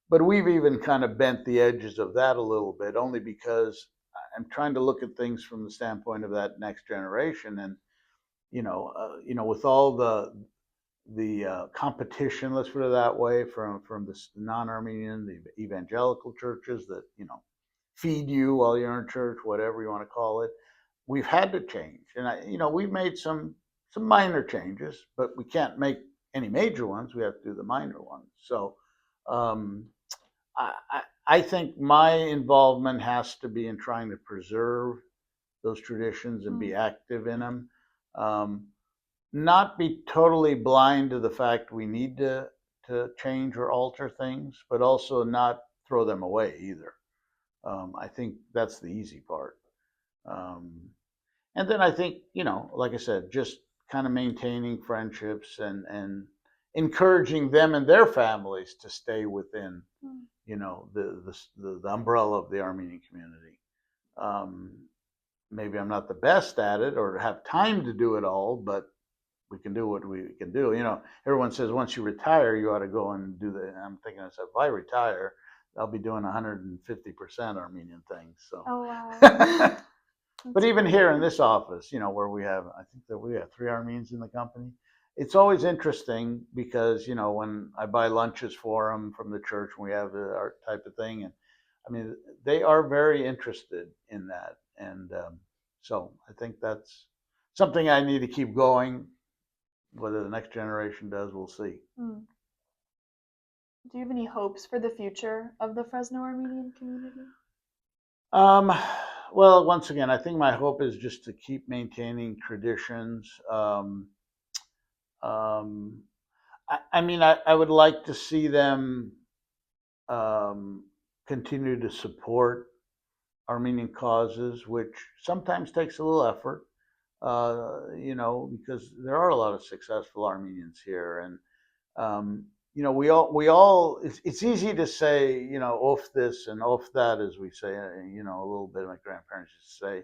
But we've even kind of bent the edges of that a little bit, only because I'm trying to look at things from the standpoint of that next generation. And with all the competition, let's put it that way, from the non-Armenian, the evangelical churches that feed you while you're in church, whatever you want to call it, we've had to change. And we've made some minor changes, but we can't make any major ones. We have to do the minor ones. So I think my involvement has to be in trying to preserve those traditions and be active in them. Not be totally blind to the fact we need to change or alter things, but also not throw them away either. I think that's the easy part. And then I think, like I said, just kind of maintaining friendships and encouraging them and their families to stay within, the umbrella of the Armenian community. Maybe I'm not the best at it or have time to do it all, but we can do what we can do. Everyone says once you retire, you ought to go and do that. I'm thinking, if I retire, I'll be doing 150% Armenian things. So. Oh wow. But even here in this office, where I think that we have 3 Armenians in the company, it's always interesting because, when I buy lunches for them from the church, we have our type of thing. And they are very interested in that. And so I think that's something I need to keep going. Whether the next generation does, we'll see. Do you have any hopes for the future of the Fresno Armenian community? Well, once again, I think my hope is just to keep maintaining traditions. I would like to see them continue to support Armenian causes, which sometimes takes a little effort, because there are a lot of successful Armenians here. And we all it's easy to say, off this and off that, as we say, a little bit of my grandparents used to say.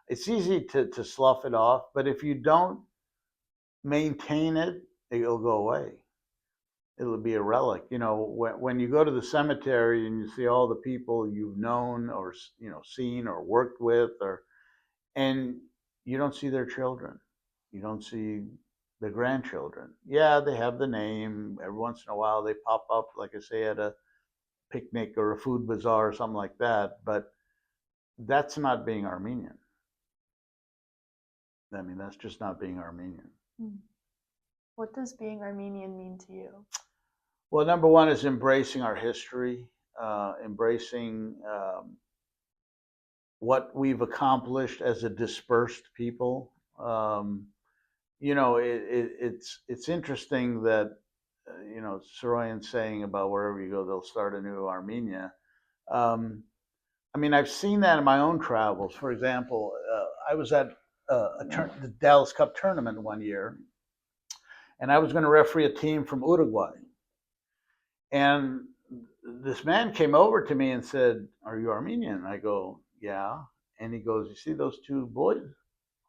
It's easy to slough it off, but if you don't maintain it, it'll go away. It'll be a relic. When you go to the cemetery and you see all the people you've known or seen or worked with, and you don't see their children. You don't see the grandchildren. Yeah, they have the name. Every once in a while they pop up, like I say, at a picnic or a food bazaar or something like that. But that's not being Armenian. I mean, that's just not being Armenian. What does being Armenian mean to you? Well, number one is embracing our history, embracing what we've accomplished as a dispersed people. It's interesting that Saroyan's saying about wherever you go, they'll start a new Armenia. I mean, I've seen that in my own travels. For example, I was at the Dallas Cup tournament one year, and I was going to referee a team from Uruguay. And this man came over to me and said, "Are you Armenian?" I go, "Yeah." And he goes, "You see those two boys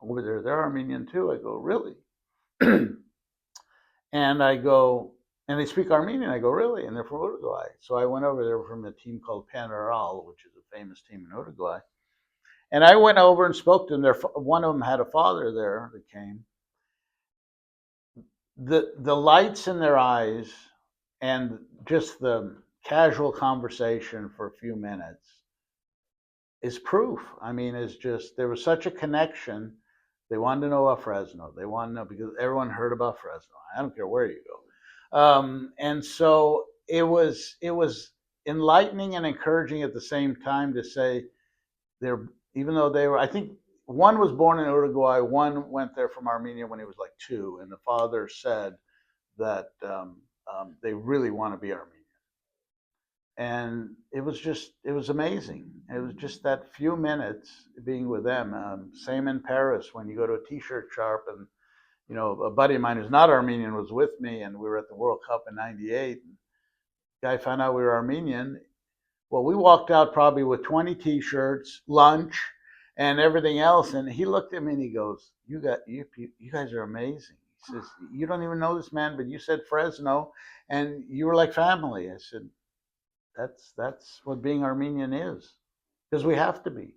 over there? They're Armenian too." I go, "Really?" And I go, "And they speak Armenian?" I go, "Really?" And they're from Uruguay. So I went over there from a team called Penarol, which is a famous team in Uruguay. And I went over and spoke to them. One of them had a father there that came. The lights in their eyes and just the casual conversation for a few minutes is proof. I mean, it's just, there was such a connection. They wanted to know about Fresno. They wanted to know because everyone heard about Fresno. I don't care where you go. And so it was enlightening and encouraging at the same time to say they're, even though they were, I think one was born in Uruguay, one went there from Armenia when he was like 2, and the father said that they really want to be Armenian. And it was amazing. It was just that few minutes being with them. Same in Paris when you go to a t-shirt shop, and a buddy of mine who's not Armenian was with me, and we were at the World Cup in '98. And the guy found out we were Armenian. Well, we walked out probably with 20 t-shirts, lunch, and everything else. And he looked at me and he goes, you guys are amazing. He says, "You don't even know this man, but you said Fresno and you were like family." I said, that's what being Armenian is, because we have to be.